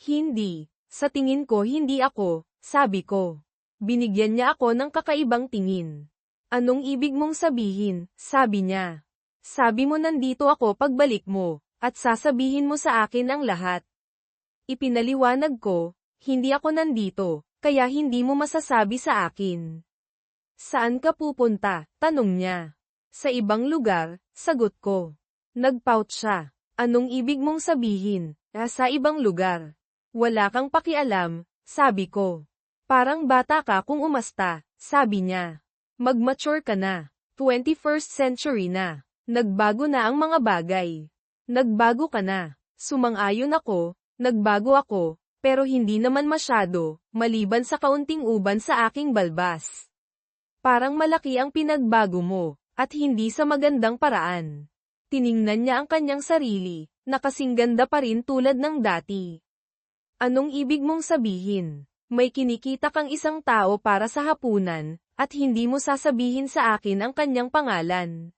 Hindi. Sa tingin ko hindi ako, sabi ko. Binigyan niya ako ng kakaibang tingin. Anong ibig mong sabihin, sabi niya. Sabi mo nandito ako pagbalik mo, at sasabihin mo sa akin ang lahat. Ipinaliwanag ko, hindi ako nandito, kaya hindi mo masasabi sa akin. Saan ka pupunta? Tanong niya. Sa ibang lugar, sagot ko. Nag-pout siya. Anong ibig mong sabihin? Sa ibang lugar. Wala kang pakialam, sabi ko. Parang bata ka kung umasta, sabi niya. Mag-mature ka na. 21st century na. Nagbago na ang mga bagay. Nagbago ka na. Sumang-ayon ako, nagbago ako, pero hindi naman masyado, maliban sa kaunting uban sa aking balbas. Parang malaki ang pinagbago mo, at hindi sa magandang paraan. Tiningnan niya ang kanyang sarili, na kasing ganda pa rin tulad ng dati. Anong ibig mong sabihin? May kinikita kang isang tao para sa hapunan, at hindi mo sasabihin sa akin ang kanyang pangalan.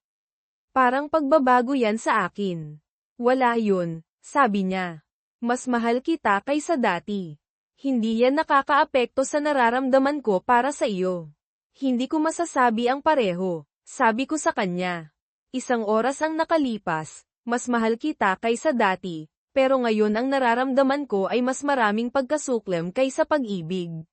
Parang pagbabago yan sa akin. Wala yun, sabi niya. Mas mahal kita kaysa dati. Hindi yan nakakaapekto sa nararamdaman ko para sa iyo. Hindi ko masasabi ang pareho, sabi ko sa kanya. Isang oras ang nakalipas, mas mahal kita kaysa dati, pero ngayon ang nararamdaman ko ay mas maraming pagkasuklem kaysa pag-ibig.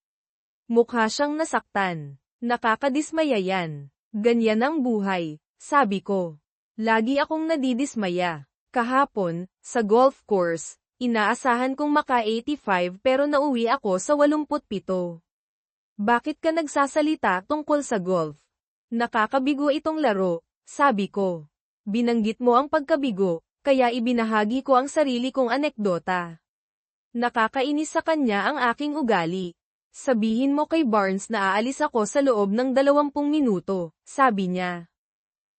Mukha siyang nasaktan. Nakakadismaya yan. Ganyan ang buhay, sabi ko. Lagi akong nadidismaya. Kahapon, sa golf course, inaasahan kong maka-85 pero nauwi ako sa 87. Bakit ka nagsasalita tungkol sa golf? Nakakabigo itong laro, sabi ko. Binanggit mo ang pagkabigo, kaya ibinahagi ko ang sarili kong anekdota. Nakakainis sa kanya ang aking ugali. Sabihin mo kay Barnes na aalis ako sa loob ng 20 minuto, sabi niya.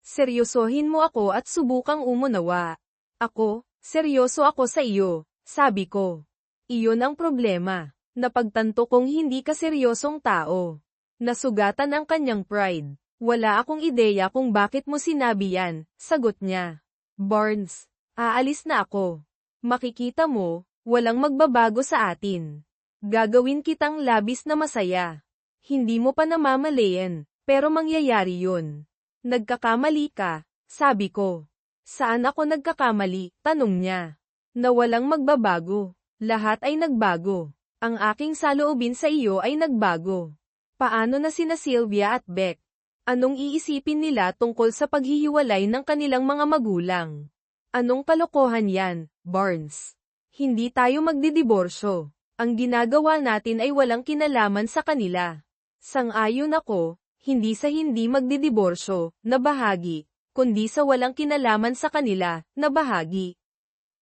Seryosohin mo ako at subukang umunawa. Ako, seryoso ako sa iyo, sabi ko. Iyon ang problema. Napagtanto kong hindi ka seryosong tao. Nasugatan ang kanyang pride. Wala akong ideya kung bakit mo sinabi yan, sagot niya. Barnes, aalis na ako. Makikita mo, walang magbabago sa atin. Gagawin kitang labis na masaya. Hindi mo pa namamalayan, pero mangyayari yun. Nagkakamali ka, sabi ko. Saan ako nagkakamali? Tanong niya. Na walang magbabago. Lahat ay nagbago. Ang aking saloobin sa iyo ay nagbago. Paano na sina Sylvia at Beck? Anong iisipin nila tungkol sa paghihiwalay ng kanilang mga magulang? Anong kalokohan yan, Barnes? Hindi tayo magdidiborsyo. Ang ginagawa natin ay walang kinalaman sa kanila. Sang-ayon ako, hindi sa hindi magdidiborsyo, na bahagi, kundi sa walang kinalaman sa kanila, na bahagi.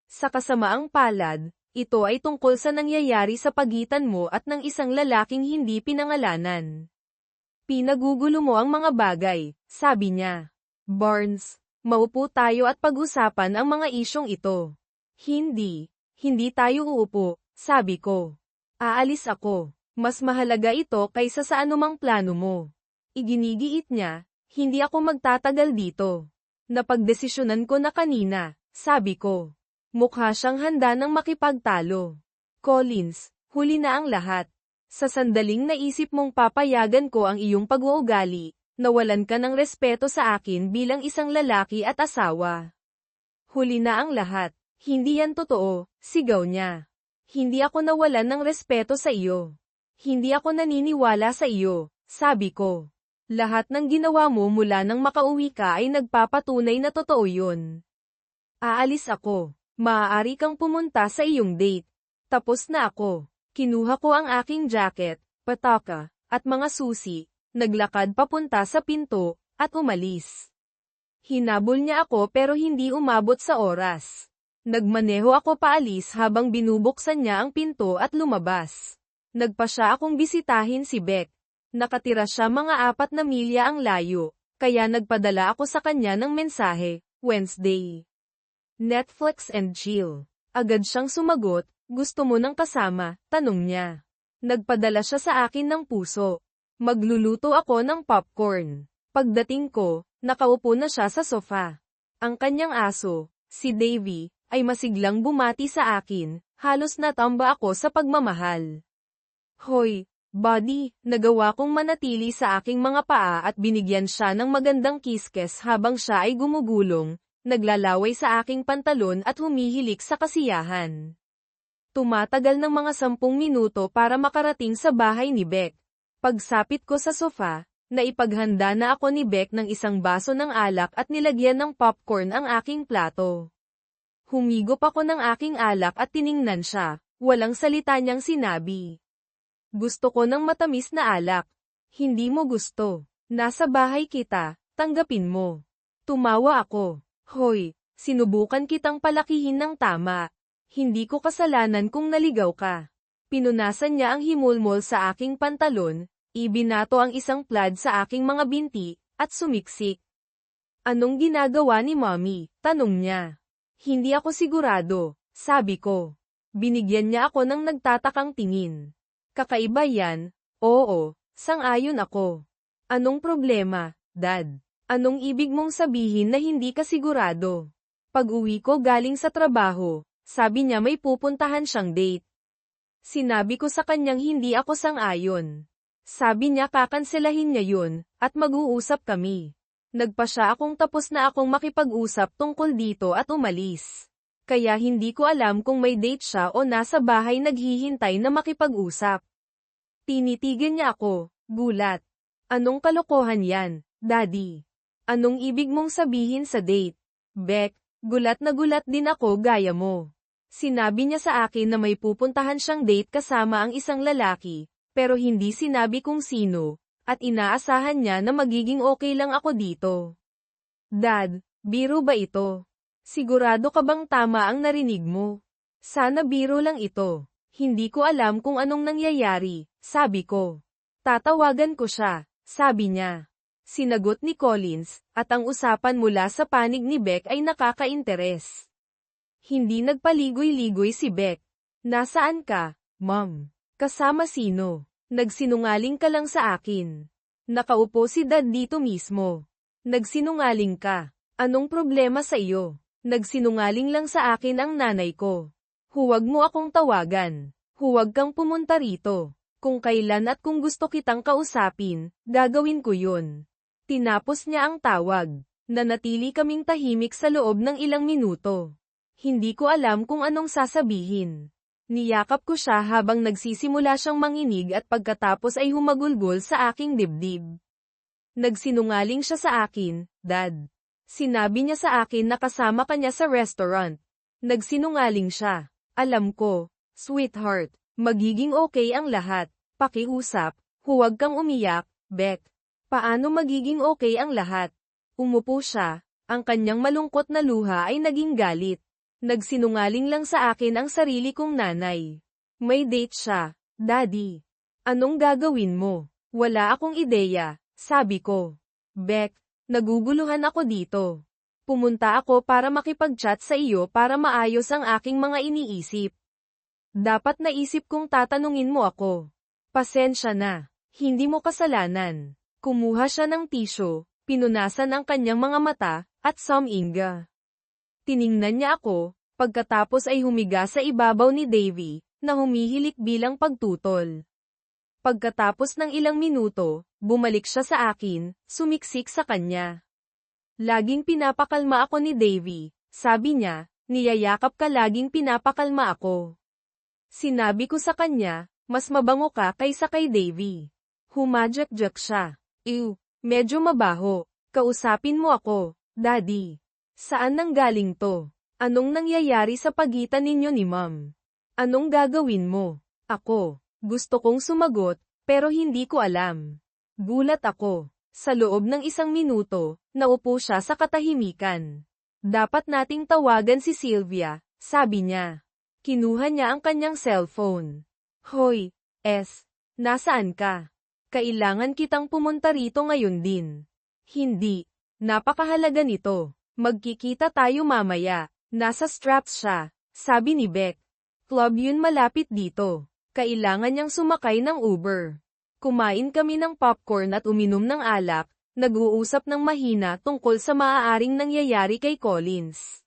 Sa kasamaang palad, ito ay tungkol sa nangyayari sa pagitan mo at ng isang lalaking hindi pinangalanan. Pinagugulo mo ang mga bagay, sabi niya. Barnes, maupo tayo at pag-usapan ang mga isyong ito. Hindi tayo uupo, sabi ko. Aalis ako. Mas mahalaga ito kaysa sa anumang plano mo. Iginigiit niya, hindi ako magtatagal dito. Napagdesisyonan ko na kanina, sabi ko. Mukha siyang handa ng makipagtalo. Collins, huli na ang lahat. Sa sandaling naisip mong papayagan ko ang iyong pag-uugali, nawalan ka ng respeto sa akin bilang isang lalaki at asawa. Huli na ang lahat. Hindi yan totoo, sigaw niya. Hindi ako nawalan ng respeto sa iyo. Hindi ako naniniwala sa iyo, sabi ko. Lahat ng ginawa mo mula nang makauwi ka ay nagpapatunay na totoo yun. Aalis ako. Maaari kang pumunta sa iyong date. Tapos na ako. Kinuha ko ang aking jacket, pataka, at mga susi, naglakad papunta sa pinto, at umalis. Hinabol niya ako pero hindi umabot sa oras. Nagmaneho ako paalis habang binubuksan niya ang pinto at lumabas. Nagpa siya akong bisitahin si Beck. Nakatira siya mga 4 na milya ang layo, kaya nagpadala ako sa kanya ng mensahe, Wednesday. Netflix and chill. Agad siyang sumagot, gusto mo ng kasama, tanong niya. Nagpadala siya sa akin ng puso. Magluluto ako ng popcorn. Pagdating ko, nakaupo na siya sa sofa. Ang kanyang aso, si Davy, ay masiglang bumati sa akin, Halos natamba ako sa pagmamahal. Hoy, buddy, nagawa kong manatili sa aking mga paa at binigyan siya ng magandang kiskes habang siya ay gumugulong, naglalaway sa aking pantalon at humihilik sa kasiyahan. Tumatagal ng mga 10 minuto para makarating sa bahay ni Beck. Pagsapit ko sa sofa, naipaghanda na ako ni Beck ng isang baso ng alak at nilagyan ng popcorn ang aking plato. Humigop ako ng aking alak at tiningnan siya, walang salita niyang sinabi. Gusto ko ng matamis na alak. Hindi mo gusto. Nasa bahay kita, tanggapin mo. Tumawa ako. Hoy, sinubukan kitang palakihin ng tama. Hindi ko kasalanan kung naligaw ka. Pinunasan niya ang himulmol sa aking pantalon, ibinato ang isang plaid sa aking mga binti, at sumiksik. Anong ginagawa ni Mommy? Tanong niya. Hindi ako sigurado, sabi ko. Binigyan niya ako ng nagtatakang tingin. Kakaiba yan? Oo, sang-ayon ako. Anong problema, Dad? Anong ibig mong sabihin na hindi ka sigurado? Pag-uwi ko galing sa trabaho, sabi niya may pupuntahan siyang date. Sinabi ko sa kanyang hindi ako sang-ayon. Sabi niya kakanselahin niya yun, at mag-uusap kami. Nagpa siya akong tapos na akong makipag-usap tungkol dito at umalis. Kaya hindi ko alam kung may date siya o nasa bahay naghihintay na makipag-usap. Tinitigan niya ako, gulat. Anong kalokohan yan, Daddy? Anong ibig mong sabihin sa date? Beck, gulat na gulat din ako gaya mo. Sinabi niya sa akin na may pupuntahan siyang date kasama ang isang lalaki, pero hindi sinabi kung sino, at inaasahan niya na magiging okay lang ako dito. Dad, biro ba ito? Sigurado ka bang tama ang narinig mo? Sana biro lang ito. Hindi ko alam kung anong nangyayari, sabi ko. Tatawagan ko siya, sabi niya. Sinagot ni Collins, at ang usapan mula sa panig ni Beck ay nakaka-interes. Hindi nagpaligoy-ligoy si Beck. Nasaan ka, Mom? Kasama sino? Nagsinungaling ka lang sa akin. Nakaupo si Dad dito mismo. Nagsinungaling ka. Anong problema sa iyo? Nagsinungaling lang sa akin ang nanay ko. Huwag mo akong tawagan. Huwag kang pumunta rito. Kung kailan at kung gusto kitang kausapin, gagawin ko yun. Tinapos niya ang tawag. Nanatili kaming tahimik sa loob ng ilang minuto. Hindi ko alam kung anong sasabihin. Niyakap ko siya habang nagsisimula siyang manginig at pagkatapos ay humagulgol sa aking dibdib. Nagsinungaling siya sa akin, Dad. Sinabi niya sa akin na kasama ka niya sa restaurant. Nagsinungaling siya. Alam ko, sweetheart, magiging okay ang lahat. Pakiusap, huwag kang umiyak, Beck. Paano magiging okay ang lahat? Umupo siya, ang kanyang malungkot na luha ay naging galit. Nagsinungaling lang sa akin ang sarili kong nanay. May date siya, Daddy. Anong gagawin mo? Wala akong ideya, sabi ko. Beck, naguguluhan ako dito. Pumunta ako para makipag-chat sa iyo para maayos ang aking mga iniisip. Dapat naisip kong tatanungin mo ako. Pasensya na, hindi mo kasalanan. Kumuha siya ng tisyo, pinunasan ang kanyang mga mata, at suminga. Tiningnan niya ako, pagkatapos ay humiga sa ibabaw ni Davy, na humihilik bilang pagtutol. Pagkatapos ng ilang minuto, bumalik siya sa akin, sumiksik sa kanya. Laging pinapakalma ako ni Davy, sabi niya, niyayakap ka laging pinapakalma ako. Sinabi ko sa kanya, mas mabango ka kaysa kay Davy. Humadyak-jak siya. Ew, medyo mabaho. Kausapin mo ako, Daddy. Saan nanggaling to? Anong nangyayari sa pagitan ninyo ni Mom? Anong gagawin mo? Ako, gusto kong sumagot, pero hindi ko alam. Gulat ako. Sa loob ng 1 minuto, naupo siya sa katahimikan. Dapat nating tawagan si Sylvia, sabi niya. Kinuha niya ang kanyang cellphone. Hoy, nasaan ka? Kailangan kitang pumunta rito ngayon din. Hindi. Napakahalaga nito. Magkikita tayo mamaya. Nasa Straps siya, sabi ni Beck. Club yun malapit dito. Kailangan niyang sumakay ng Uber. Kumain kami ng popcorn at uminom ng alak, nag-uusap ng mahina tungkol sa maaaring nangyayari kay Collins.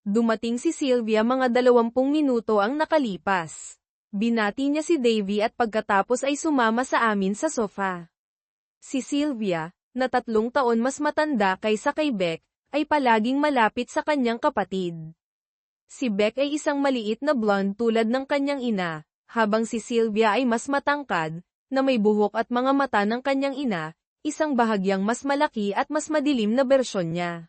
Dumating si Sylvia mga 20 minuto ang nakalipas. Binati niya si Davy at pagkatapos ay sumama sa amin sa sofa. Si Sylvia, na 3 taon mas matanda kaysa kay Beck, ay palaging malapit sa kanyang kapatid. Si Beck ay isang maliit na blonde tulad ng kanyang ina, habang si Sylvia ay mas matangkad, na may buhok at mga mata ng kanyang ina, isang bahagyang mas malaki at mas madilim na bersyon niya.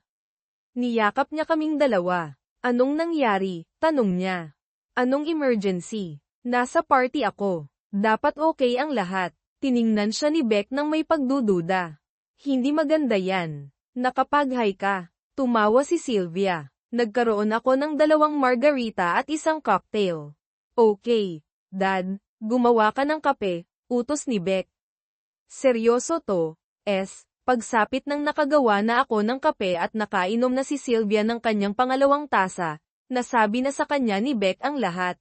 Niyakap niya kaming dalawa. Anong nangyari? Tanong niya. Anong emergency? Nasa party ako. Dapat okay ang lahat. Tiningnan siya ni Beck nang may pagdududa. Hindi maganda yan. Nakapag-hi ka. Tumawa si Sylvia. Nagkaroon ako ng 2 margarita at isang cocktail. Okay, Dad, gumawa ka ng kape, utos ni Beck. Seryoso to, pagsapit ng nakagawa na ako ng kape at nakainom na si Sylvia ng kanyang pangalawang tasa, nasabi na sa kanya ni Beck ang lahat.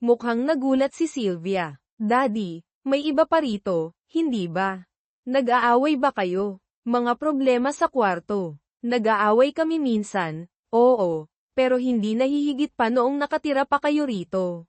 Mukhang nagulat si Sylvia. Daddy, may iba pa rito, hindi ba? Nag-aaway ba kayo? Mga problema sa kwarto. Nag-aaway kami minsan, oo, pero hindi nahihigit pa noong nakatira pa kayo rito.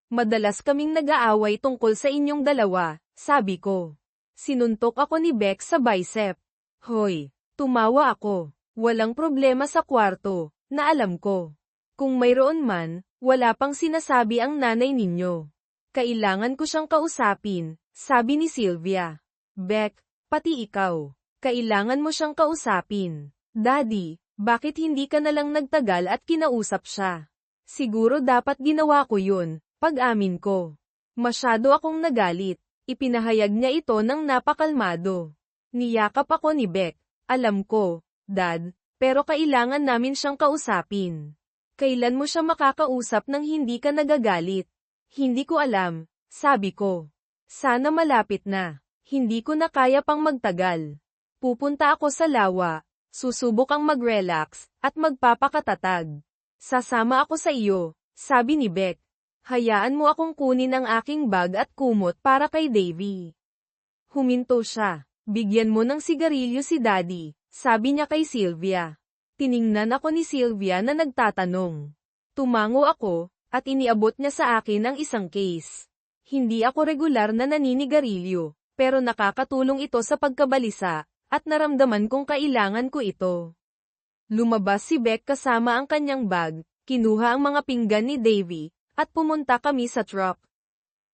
Madalas kaming nag-aaway tungkol sa inyong dalawa, sabi ko. Sinuntok ako ni Beck sa bicep. Hoy, tumawa ako. Walang problema sa kwarto, na alam ko. Kung mayroon man, wala pang sinasabi ang nanay ninyo. Kailangan ko siyang kausapin, sabi ni Sylvia. Beck, pati ikaw. Kailangan mo siyang kausapin. Daddy, bakit hindi ka nalang nagtagal at kinausap siya? Siguro dapat ginawa ko yun, pag-amin ko. Masyado akong nagalit. Ipinahayag niya ito ng napakalmado. Niyakap ako ni Beck. Alam ko, Dad, pero kailangan namin siyang kausapin. Kailan mo siya makakausap nang hindi ka nagagalit? Hindi ko alam, sabi ko. Sana malapit na. Hindi ko na kaya pang magtagal. Pupunta ako sa lawa, susubok ang mag-relax, at magpapakatatag. Sasama ako sa iyo, sabi ni Beck. Hayaan mo akong kunin ang aking bag at kumot para kay Davy. Huminto siya. Bigyan mo ng sigarilyo si Daddy, sabi niya kay Sylvia. Tiningnan ako ni Sylvia na nagtatanong. Tumango ako, at iniabot niya sa akin ang isang case. Hindi ako regular na naninigarilyo, pero nakakatulong ito sa pagkabalisa, at naramdaman kong kailangan ko ito. Lumabas si Beck kasama ang kanyang bag, kinuha ang mga pinggan ni Davy, at pumunta kami sa truck.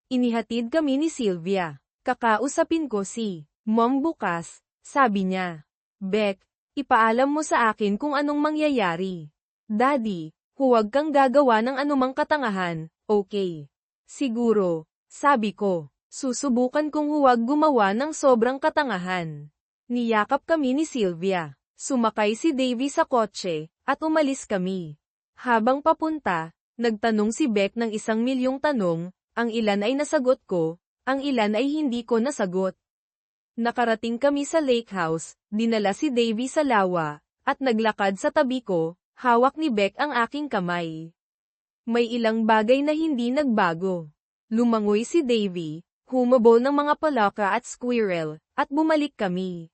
Inihatid kami ni Sylvia. Kakausapin ko si Mom bukas, sabi niya. Beck, ipaalam mo sa akin kung anong mangyayari. Daddy, huwag kang gagawa ng anumang katangahan, okay? Siguro, sabi ko. Susubukan kong huwag gumawa ng sobrang katangahan. Niyakap kami ni Sylvia. Sumakay si Davy sa kotse, at umalis kami. Habang papunta, nagtanong si Beck ng 1,000,000 tanong, ang ilan ay nasagot ko, ang ilan ay hindi ko nasagot. Nakarating kami sa lake house, dinala si Davy sa lawa, at naglakad sa tabi ko, hawak ni Beck ang aking kamay. May ilang bagay na hindi nagbago. Lumangoy si Davy, humabol ng mga palaka at squirrel, at bumalik kami.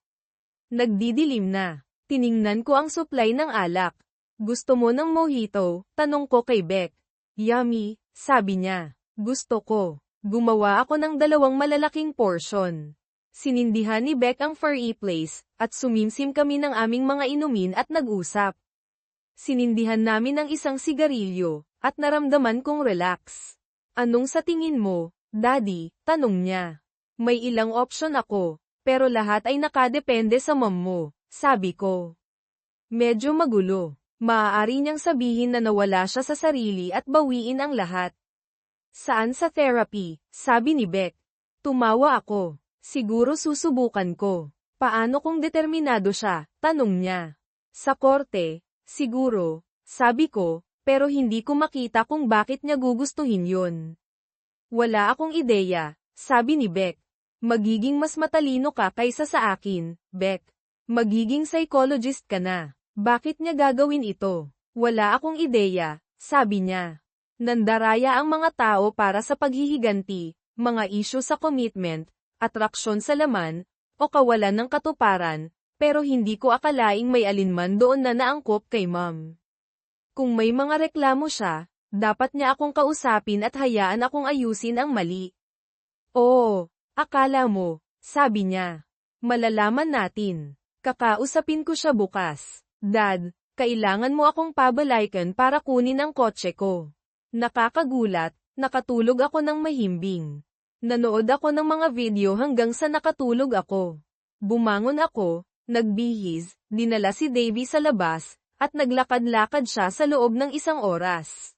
Nagdidilim na. Tiningnan ko ang supply ng alak. Gusto mo ng mojito? Tanong ko kay Beck. Yummy, sabi niya. Gusto ko. Gumawa ako ng 2 malalaking portion. Sinindihan ni Beck ang furry place, at sumimsim kami ng aming mga inumin at nag-usap. Sinindihan namin ang isang sigarilyo, at naramdaman kong relax. Anong sa tingin mo, Daddy? Tanong niya. May ilang option ako, pero lahat ay nakadepende sa mom mo, sabi ko. Medyo magulo. Maaari niyang sabihin na nawala siya sa sarili at bawiin ang lahat. Saan sa therapy? Sabi ni Beck. Tumawa ako. Siguro susubukan ko. Paano kung determinado siya? Tanong niya. Sa korte, siguro, sabi ko, pero hindi ko makita kung bakit niya gugustuhin yun. Wala akong ideya, sabi ni Beck. Magiging mas matalino ka kaysa sa akin, Beck. Magiging psychologist ka na. Bakit niya gagawin ito? Wala akong ideya, sabi niya. Nandaraya ang mga tao para sa paghihiganti, mga isyu sa commitment, atraksyon sa laman, o kawalan ng katuparan, pero hindi ko akalaing may alinman doon na naangkop kay Mom. Kung may mga reklamo siya, dapat niya akong kausapin at hayaan akong ayusin ang mali. Oo, akala mo, sabi niya. Malalaman natin. Kakausapin ko siya bukas. Dad, kailangan mo akong pabalaykan para kunin ang kotse ko. Nakakagulat, nakatulog ako ng mahimbing. Nanood ako ng mga video hanggang sa nakatulog ako. Bumangon ako, nagbihis, dinala si Davy sa labas, at naglakad-lakad siya sa loob ng 1 oras.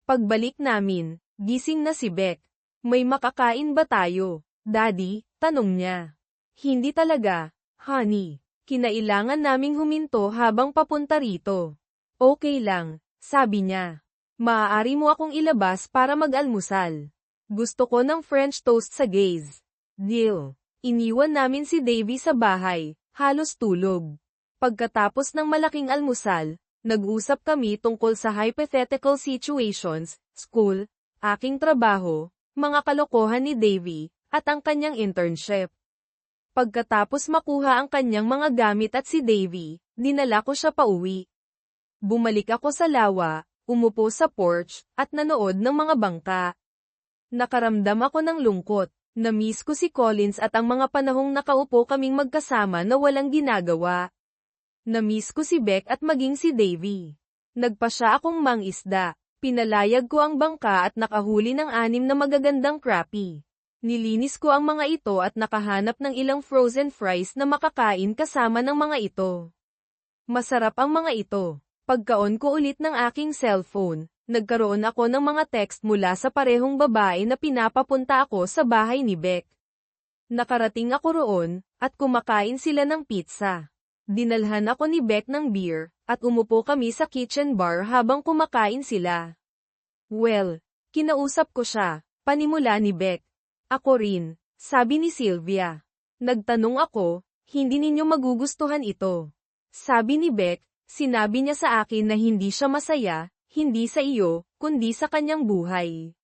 Pagbalik namin, gising na si Beck. May makakain ba tayo, Daddy? Tanong niya. Hindi talaga, honey. Kinailangan naming huminto habang papunta rito. Okay lang, sabi niya. Maaari mo akong ilabas para mag-almusal. Gusto ko ng French toast sa Gaze. Deal. Iniwan namin si Davy sa bahay, halos tulog. Pagkatapos ng malaking almusal, nag-usap kami tungkol sa hypothetical situations, school, aking trabaho, mga kalokohan ni Davy, at ang kanyang internship. Pagkatapos makuha ang kanyang mga gamit at si Davy, dinala ko siya pauwi. Bumalik ako sa lawa, umupo sa porch, at nanood ng mga bangka. Nakaramdam ako ng lungkot. Na-miss ko si Collins at ang mga panahong nakaupo kaming magkasama na walang ginagawa. Na-miss ko si Beck at maging si Davy. Nagpa siya akong mangisda. Pinalayag ko ang bangka at nakahuli ng 6 na magagandang crappie. Nilinis ko ang mga ito at nakahanap ng ilang frozen fries na makakain kasama ng mga ito. Masarap ang mga ito. Pagka-on ko ulit ng aking cellphone, nagkaroon ako ng mga text mula sa parehong babae na pinapapunta ako sa bahay ni Beck. Nakarating ako roon, at kumakain sila ng pizza. Dinalhan ako ni Beck ng beer, at umupo kami sa kitchen bar habang kumakain sila. Well, kinausap ko siya, panimula ni Beck. Ako rin, sabi ni Sylvia. Nagtanong ako, hindi ninyo magugustuhan ito. Sabi ni Beck, sinabi niya sa akin na hindi siya masaya, hindi sa iyo, kundi sa kanyang buhay.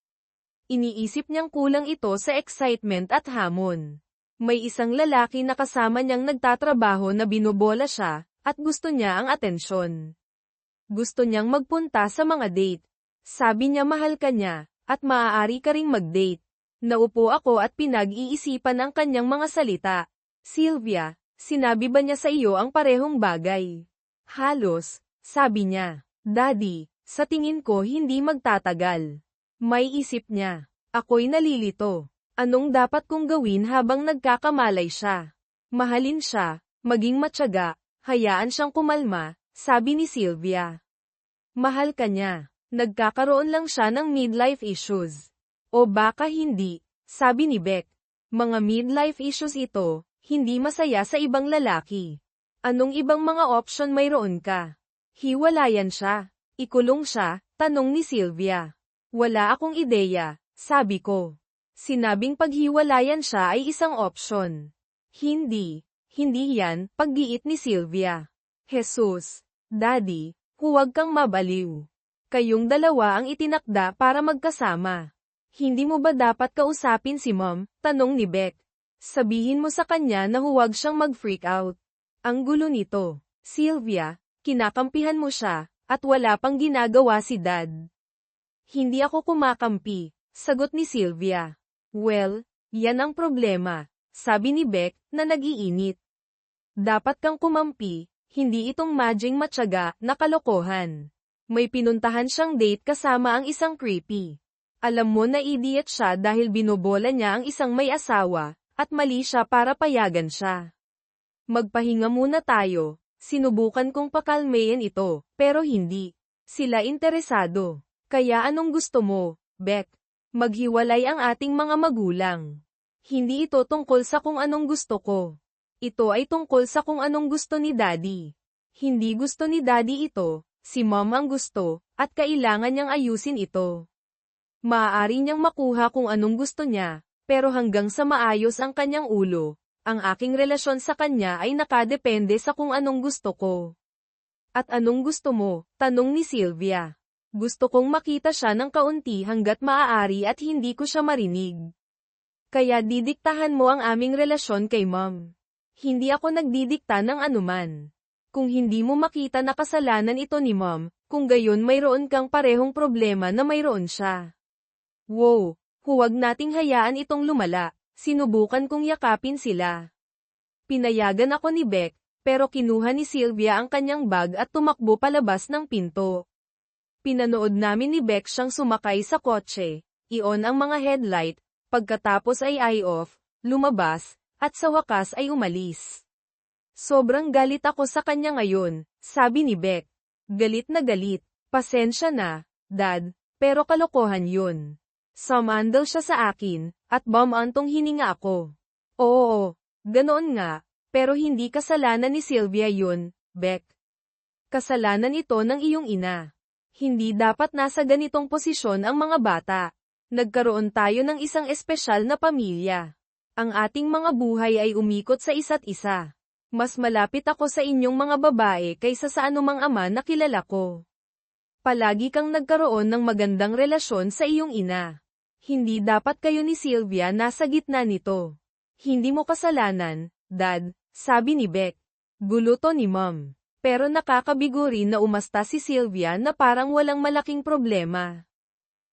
Iniisip niyang kulang ito sa excitement at hamon. May isang lalaki na kasama niyang nagtatrabaho na binobola siya, at gusto niya ang atensyon. Gusto niyang magpunta sa mga date. Sabi niya mahal ka niya, at maaari ka ring mag-date. Naupo ako at pinag-iisipan ang kanyang mga salita. Sylvia, sinabi ba niya sa iyo ang parehong bagay? Halos, sabi niya. Daddy, sa tingin ko hindi magtatagal. May isip niya. Ako'y nalilito. Anong dapat kong gawin habang nagkakamalay siya? Mahalin siya, maging matyaga, hayaan siyang kumalma, sabi ni Sylvia. Mahal ka niya. Nagkakaroon lang siya ng midlife issues. O baka hindi, sabi ni Beck. Mga midlife issues ito, hindi masaya sa ibang lalaki. Anong ibang mga option mayroon ka? Hiwalayan siya. Ikulong siya, tanong ni Sylvia. Wala akong ideya, sabi ko. Sinabing paghiwalayan siya ay isang option. Hindi yan, paggiit ni Sylvia. Jesus, Daddy, huwag kang mabaliw. Kayong dalawa ang itinakda para magkasama. Hindi mo ba dapat kausapin si Mom? Tanong ni Beck. Sabihin mo sa kanya na huwag siyang mag-freak out. Ang gulo nito. Sylvia, kinakampihan mo siya, at wala pang ginagawa si Dad. Hindi ako kumakampi, sagot ni Sylvia. Well, yan ang problema, sabi ni Beck, na nag-iinit. Dapat kang kumampi, hindi itong madjing matyaga na kalokohan. May pinuntahan siyang date kasama ang isang creepy. Alam mo na idiot siya dahil binobola niya ang isang may asawa, at mali siya para payagan siya. Magpahinga muna tayo, sinubukan kong pakalmayin ito, pero hindi. Sila interesado. Kaya anong gusto mo, Beck? Maghiwalay ang ating mga magulang. Hindi ito tungkol sa kung anong gusto ko. Ito ay tungkol sa kung anong gusto ni Daddy. Hindi gusto ni Daddy ito, si Mom ang gusto, at kailangan niyang ayusin ito. Maaari niyang makuha kung anong gusto niya, pero hanggang sa maayos ang kanyang ulo, ang aking relasyon sa kanya ay nakadepende sa kung anong gusto ko. At anong gusto mo? Tanong ni Sylvia. Gusto kong makita siya ng kaunti hanggat maaari at hindi ko siya marinig. Kaya didiktahan mo ang aming relasyon kay Mom. Hindi ako nagdidikta ng anuman. Kung hindi mo makita na kasalanan ito ni Mom, Kung gayon mayroon kang parehong problema na mayroon siya. Wow, huwag nating hayaan itong lumala. Sinubukan kong yakapin sila. Pinayagan ako ni Beck, pero kinuha ni Sylvia ang kanyang bag at tumakbo palabas ng pinto. Pinanood namin ni Beck siyang sumakay sa kotse, i-on ang mga headlight, pagkatapos ay eye-off, lumabas, at sa wakas ay umalis. Sobrang galit ako sa kanya ngayon, sabi ni Beck. Galit na galit, pasensya na, Dad, pero kalokohan yun. Sumandal siya sa akin, at bumantong hininga ako. Oo, ganoon nga, pero hindi kasalanan ni Sylvia yun, Beck. Kasalanan ito ng iyong ina. Hindi dapat nasa ganitong posisyon ang mga bata. Nagkaroon tayo ng isang espesyal na pamilya. Ang ating mga buhay ay umikot sa isa't isa. Mas malapit ako sa inyong mga babae kaysa sa anumang ama na kilala ko. Palagi kang nagkaroon ng magandang relasyon sa iyong ina. Hindi dapat kayo ni Sylvia nasa gitna nito. Hindi mo kasalanan, Dad, sabi ni Beck. Guluto ni Mom. Pero nakakabigo rin na umasta si Sylvia na parang walang malaking problema.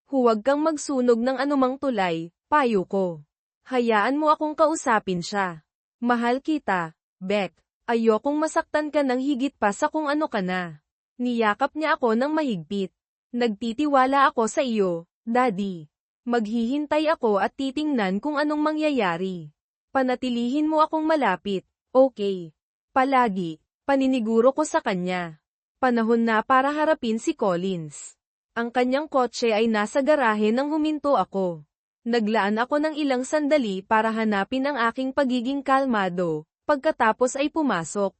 Huwag kang magsunog ng anumang tulay, payo ko. Hayaan mo akong kausapin siya. Mahal kita, Beck. Ayokong masaktan ka ng higit pa sa kung ano ka na. Niyakap niya ako ng mahigpit. Nagtitiwala ako sa iyo, Daddy. Maghihintay ako at titingnan kung anong mangyayari. Panatilihin mo akong malapit, okay? Palagi. Paniniguro ko sa kanya. Panahon na para harapin si Collins. Ang kanyang kotse ay nasa garahe nang huminto ako. Naglaan ako ng ilang sandali para hanapin ang aking pagiging kalmado, pagkatapos ay pumasok.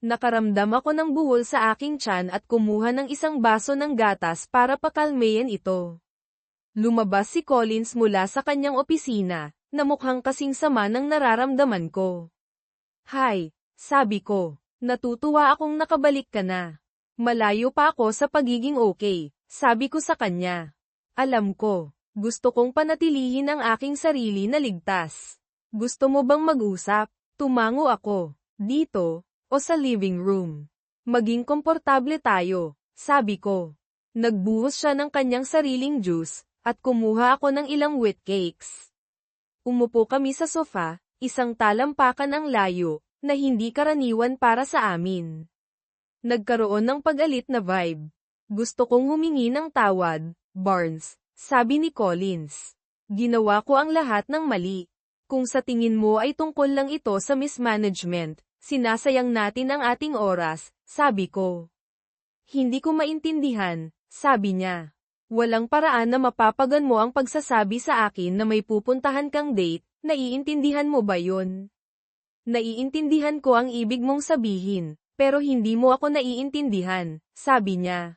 Nakaramdam ako ng buhol sa aking tiyan at kumuha ng isang baso ng gatas para pakalmayan ito. Lumabas si Collins mula sa kanyang opisina, na mukhang kasing sama ng nararamdaman ko. Hi, sabi ko. Natutuwa akong nakabalik ka na. Malayo pa ako sa pagiging okay, sabi ko sa kanya. Alam ko, gusto kong panatilihin ang aking sarili na ligtas. Gusto mo bang mag-usap? Tumango ako. Dito, o sa living room. Maging komportable tayo, sabi ko. Nagbuhos siya ng kanyang sariling juice, at kumuha ako ng ilang wheat cakes. Umupo kami sa sofa, isang talampakan ang layo, na hindi karaniwan para sa amin. Nagkaroon ng pag-alit na vibe. Gusto kong humingi ng tawad, Barnes, sabi ni Collins. Ginawa ko ang lahat ng mali. Kung sa tingin mo ay tungkol lang ito sa mismanagement, sinasayang natin ang ating oras, sabi ko. Hindi ko maintindihan, sabi niya. Walang paraan na mapapagan mo ang pagsasabi sa akin na may pupuntahan kang date, naiintindihan mo ba yun? Naiintindihan ko ang ibig mong sabihin, pero hindi mo ako naiintindihan, sabi niya.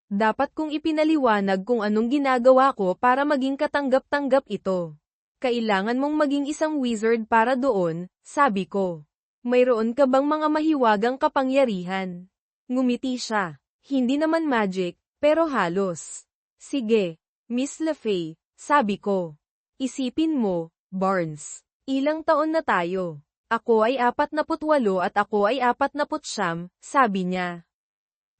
Dapat kong ipinaliwanag kung anong ginagawa ko para maging katanggap-tanggap ito. Kailangan mong maging isang wizard para doon, sabi ko. Mayroon ka bang mga mahiwagang kapangyarihan? Ngumiti siya. Hindi naman magic, pero halos. Sige, Miss LaFay, sabi ko. Isipin mo, Barnes. Ilang taon na tayo? Ako ay 48 at ako ay 49, sabi niya.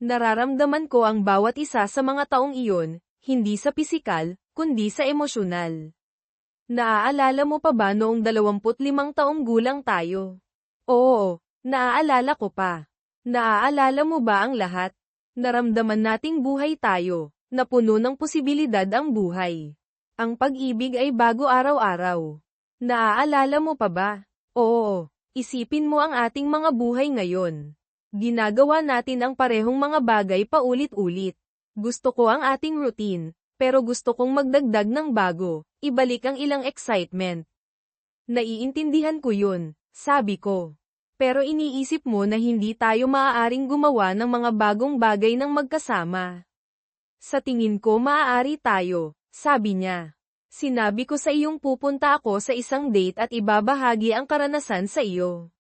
Nararamdaman ko ang bawat isa sa mga taong iyon, hindi sa pisikal, kundi sa emosyonal. Naaalala mo pa ba noong 25 taong gulang tayo? Oo, naaalala ko pa. Naaalala mo ba ang lahat? Naramdaman nating buhay tayo, na puno ng posibilidad ang buhay. Ang pag-ibig ay bago araw-araw. Naaalala mo pa ba? Oo, isipin mo ang ating mga buhay ngayon. Ginagawa natin ang parehong mga bagay paulit-ulit. Gusto ko ang ating routine, pero gusto kong magdagdag ng bago, ibalik ang ilang excitement. Naiintindihan ko yun, sabi ko. Pero iniisip mo na hindi tayo maaaring gumawa ng mga bagong bagay ng magkasama. Sa tingin ko maaari tayo, sabi niya. Sinabi ko sa iyong pupunta ako sa isang date at ibabahagi ang karanasan sa iyo.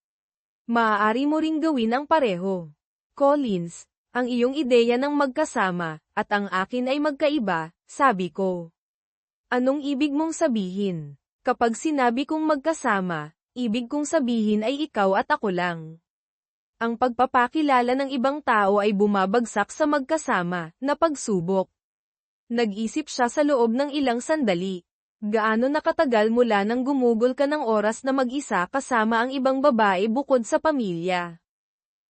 Maaari mo ring gawin ang pareho. Collins, ang iyong ideya ng magkasama, at ang akin ay magkaiba, sabi ko. Anong ibig mong sabihin? Kapag sinabi kong magkasama, ibig kong sabihin ay ikaw at ako lang. Ang pagpapakilala ng ibang tao ay bumabagsak sa magkasama na pagsubok. Nag-isip siya sa loob ng ilang sandali. Gaano nakatagal mula nang gumugol ka ng oras na mag-isa kasama ang ibang babae bukod sa pamilya?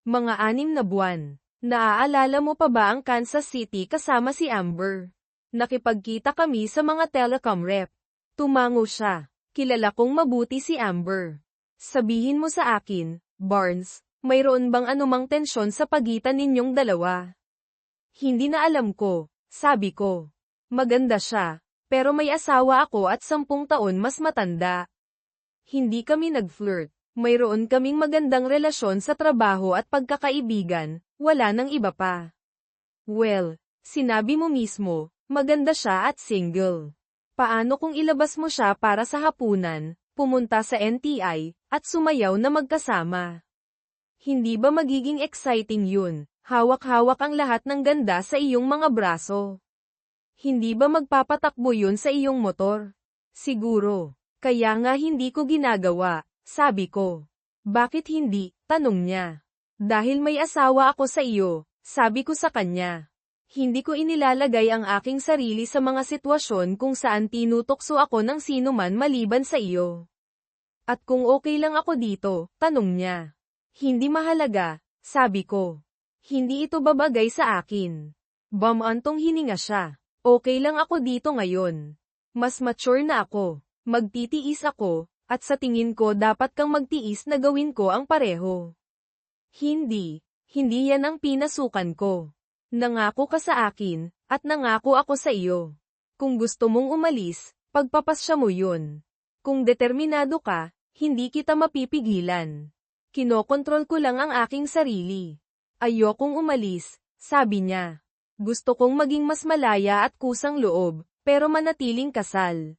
Mga 6 na buwan. Naaalala mo pa ba ang Kansas City kasama si Amber? Nakipagkita kami sa mga telecom rep. Tumango siya. Kilala kong mabuti si Amber. Sabihin mo sa akin, Barnes, mayroon bang anumang tensyon sa pagitan ninyong dalawa? Hindi na alam ko, sabi ko. Maganda siya, pero may asawa ako at 10 taon mas matanda. Hindi kami nag-flirt. Mayroon kaming magandang relasyon sa trabaho at pagkakaibigan, wala nang iba pa. Well, sinabi mo mismo, maganda siya at single. Paano kung ilabas mo siya para sa hapunan, pumunta sa NTI, at sumayaw na magkasama? Hindi ba magiging exciting yun? Hawak-hawak ang lahat ng ganda sa iyong mga braso. Hindi ba magpapatakbo yun sa iyong motor? Siguro. Kaya nga hindi ko ginagawa. Sabi ko. Bakit hindi? Tanong niya. Dahil may asawa ako sa iyo, sabi ko sa kanya. Hindi ko inilalagay ang aking sarili sa mga sitwasyon kung saan tinutokso ako ng sino man maliban sa iyo. At kung okay lang ako dito, tanong niya. Hindi mahalaga, sabi ko. Hindi ito babagay sa akin. Bumantong hininga siya. Okay lang ako dito ngayon. Mas mature na ako. Magtitiis ako. At sa tingin ko dapat kang magtiis na gawin ko ang pareho. Hindi yan ang pinasukan ko. Nangako ka sa akin, at nangako ako sa iyo. Kung gusto mong umalis, pagpapasya mo yun. Kung determinado ka, hindi kita mapipigilan. Kinokontrol ko lang ang aking sarili. Ayokong umalis, sabi niya. Gusto kong maging mas malaya at kusang loob, pero manatiling kasal.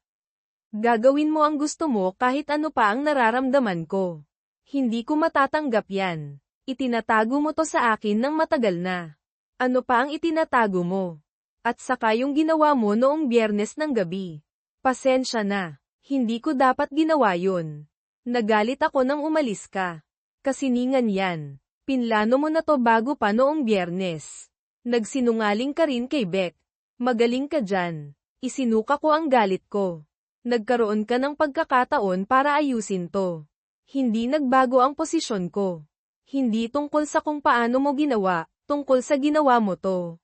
Gagawin mo ang gusto mo kahit ano pa ang nararamdaman ko. Hindi ko matatanggap yan. Itinatago mo to sa akin ng matagal na. Ano pa ang itinatago mo? At saka yung ginawa mo noong Biyernes ng gabi. Pasensya na. Hindi ko dapat ginawa yun. Nagalit ako nang umalis ka. Kasiningan yan. Pinlano mo na to bago pa noong Biyernes. Nagsinungaling ka rin kay Beck. Magaling ka dyan. Isinuka ko ang galit ko. Nagkaroon ka ng pagkakataon para ayusin to. Hindi nagbago ang posisyon ko. Hindi tungkol sa kung paano mo ginawa, tungkol sa ginawa mo to.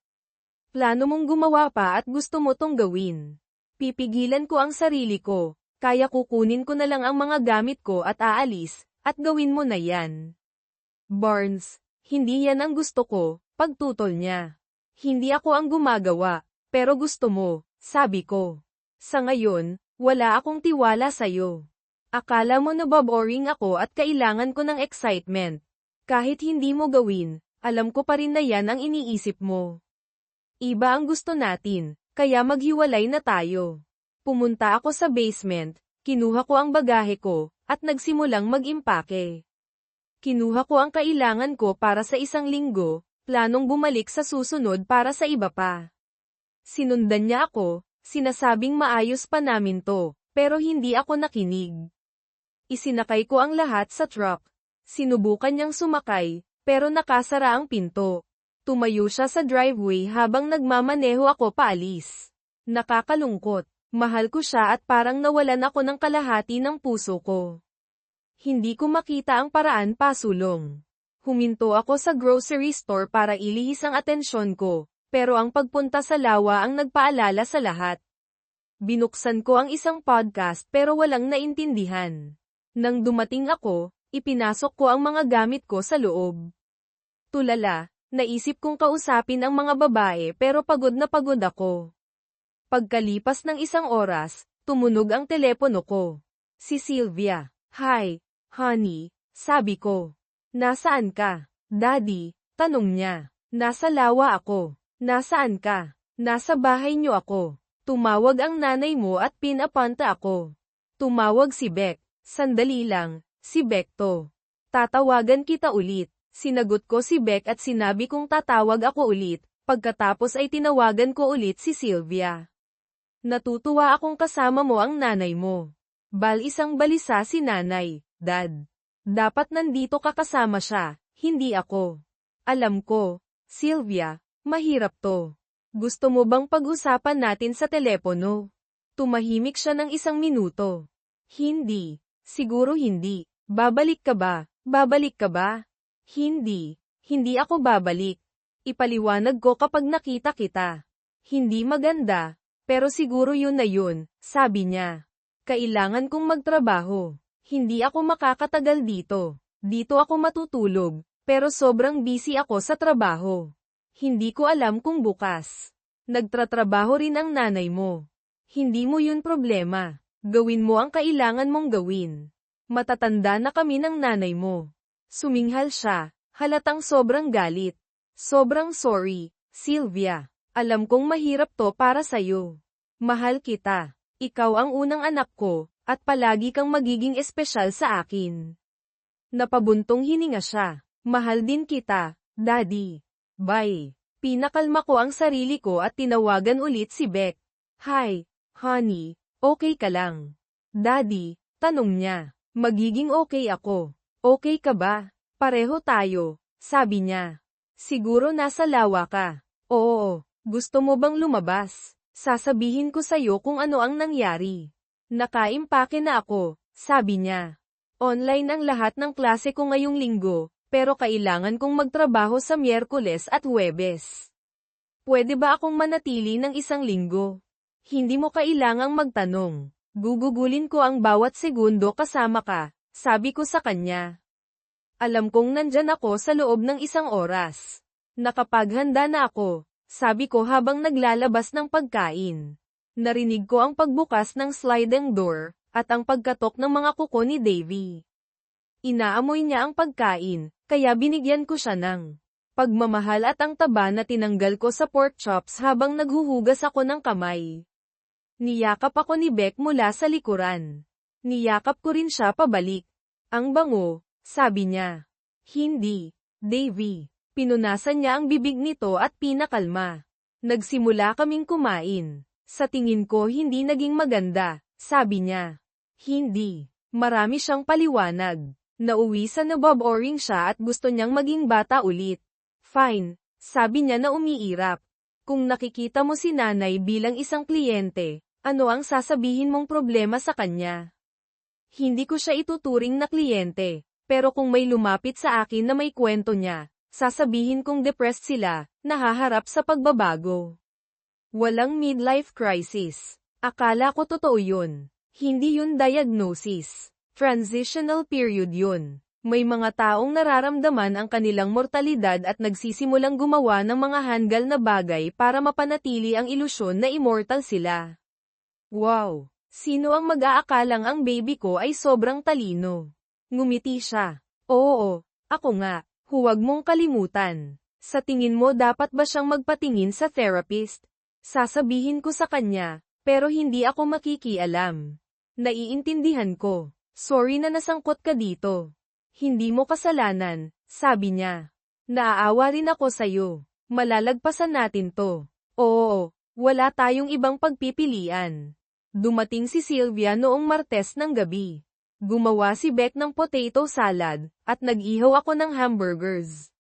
Plano mong gumawa pa at gusto mo tong gawin. Pipigilan ko ang sarili ko, kaya kukunin ko na lang ang mga gamit ko at aalis, at gawin mo na yan. Barnes, hindi yan ang gusto ko, pagtutol niya. Hindi ako ang gumagawa, pero gusto mo, sabi ko. Sa ngayon, wala akong tiwala sa'yo. Akala mo na boring ako at kailangan ko ng excitement. Kahit hindi mo gawin, alam ko pa rin na yan ang iniisip mo. Iba ang gusto natin, kaya maghiwalay na tayo. Pumunta ako sa basement, kinuha ko ang bagahe ko, at nagsimulang mag-impake. Kinuha ko ang kailangan ko para sa 1 linggo, planong bumalik sa susunod para sa iba pa. Sinundan niya ako. Sinasabing maayos pa namin to, pero hindi ako nakinig. Isinakay ko ang lahat sa truck. Sinubukan niyang sumakay, pero nakasara ang pinto. Tumayo siya sa driveway habang nagmamaneho ako paalis. Nakakalungkot. Mahal ko siya at parang nawalan ako ng kalahati ng puso ko. Hindi ko makita ang paraan pasulong. Huminto ako sa grocery store para ilihis ang atensyon ko. Pero ang pagpunta sa lawa ang nagpaalala sa lahat. Binuksan ko ang isang podcast pero walang naintindihan. Nang dumating ako, ipinasok ko ang mga gamit ko sa loob. Tulala, naisip kong kausapin ang mga babae pero pagod na pagod ako. Pagkalipas ng 1 oras, tumunog ang telepono ko. Si Sylvia. Hi, honey, sabi ko. Nasaan ka? Daddy, tanong niya. Nasa lawa ako. Nasaan ka? Nasa bahay niyo ako. Tumawag ang nanay mo at pinapunta ako. Tumawag si Beck. Sandali lang, si Beck to. Tatawagan kita ulit. Sinagot ko si Beck at sinabi kong tatawag ako ulit. Pagkatapos ay tinawagan ko ulit si Sylvia. Natutuwa akong kasama mo ang nanay mo. Isang balisa si nanay, Dad. Dapat nandito ka kasama siya, hindi ako. Alam ko, Sylvia, mahirap to. Gusto mo bang pag-usapan natin sa telepono? Tumahimik siya ng 1 minuto. Hindi. Siguro hindi. Babalik ka ba? Babalik ka ba? Hindi. Hindi ako babalik. Ipaliwanag ko kapag nakita kita. Hindi maganda. Pero siguro yun na yun, sabi niya. Kailangan kong magtrabaho. Hindi ako makakatagal dito. Dito ako matutulog, pero sobrang busy ako sa trabaho. Hindi ko alam kung bukas. Nagtratrabaho rin ang nanay mo. Hindi mo yun problema. Gawin mo ang kailangan mong gawin. Matatanda na kami ng nanay mo. Suminghal siya, halatang sobrang galit. Sobrang sorry, Sylvia. Alam kong mahirap to para sayo. Mahal kita. Ikaw ang unang anak ko, at palagi kang magiging espesyal sa akin. Napabuntong hininga siya. Mahal din kita, Daddy. Bye. Pinakalma ko ang sarili ko at tinawagan ulit si Beck. Hi, honey, okay ka lang? Daddy, tanong niya. Magiging okay ako. Okay ka ba? Pareho tayo, sabi niya. Siguro nasa lawa ka. Oo, gusto mo bang lumabas? Sasabihin ko sa'yo kung ano ang nangyari. Nakaimpake na ako, sabi niya. Online ang lahat ng klase ko ngayong linggo, pero kailangan kong magtrabaho sa Miyerkules at Huwebes. Pwede ba akong manatili ng 1 linggo? Hindi mo kailangang magtanong. Gugugulin ko ang bawat segundo kasama ka, sabi ko sa kanya. Alam kong nandyan ako sa loob ng 1 oras. Nakapaghanda na ako, sabi ko habang naglalabas ng pagkain. Narinig ko ang pagbukas ng sliding door, at ang pagkatok ng mga kuko ni Davy. Inaamoy niya ang pagkain, kaya binigyan ko siya ng pagmamahal at ang taba na tinanggal ko sa pork chops habang naghuhugas ako ng kamay. Niyakap ako ni Beck mula sa likuran. Niyakap ko rin siya pabalik. Ang bango, sabi niya. Hindi, Davy. Pinunasan niya ang bibig nito at pinakalma. Nagsimula kaming kumain. Sa tingin ko hindi naging maganda, sabi niya. Hindi. Marami siyang paliwanag. Nauwi sa nabob o-ring siya at gusto niyang maging bata ulit. Fine, sabi niya na umiirap. Kung nakikita mo si nanay bilang isang kliyente, ano ang sasabihin mong problema sa kanya? Hindi ko siya ituturing na kliyente, pero kung may lumapit sa akin na may kwento niya, sasabihin kong depressed sila, nahaharap sa pagbabago. Walang midlife crisis. Akala ko totoo yun. Hindi yun diagnosis. Transitional period yun. May mga taong nararamdaman ang kanilang mortalidad at nagsisimulang gumawa ng mga hanggal na bagay para mapanatili ang ilusyon na immortal sila. Wow! Sino ang mag-aakalang ang baby ko ay sobrang talino? Ngumiti siya. Oo, ako nga. Huwag mong kalimutan. Sa tingin mo dapat ba siyang magpatingin sa therapist? Sasabihin ko sa kanya, pero hindi ako makikialam. Naiintindihan ko. Sorry na nasangkot ka dito. Hindi mo kasalanan, sabi niya. Naaawa rin ako sa'yo. Malalagpasan natin to. Oo, wala tayong ibang pagpipilian. Dumating si Sylvia noong Martes ng gabi. Gumawa si Beck ng potato salad, at nag-ihaw ako ng hamburgers.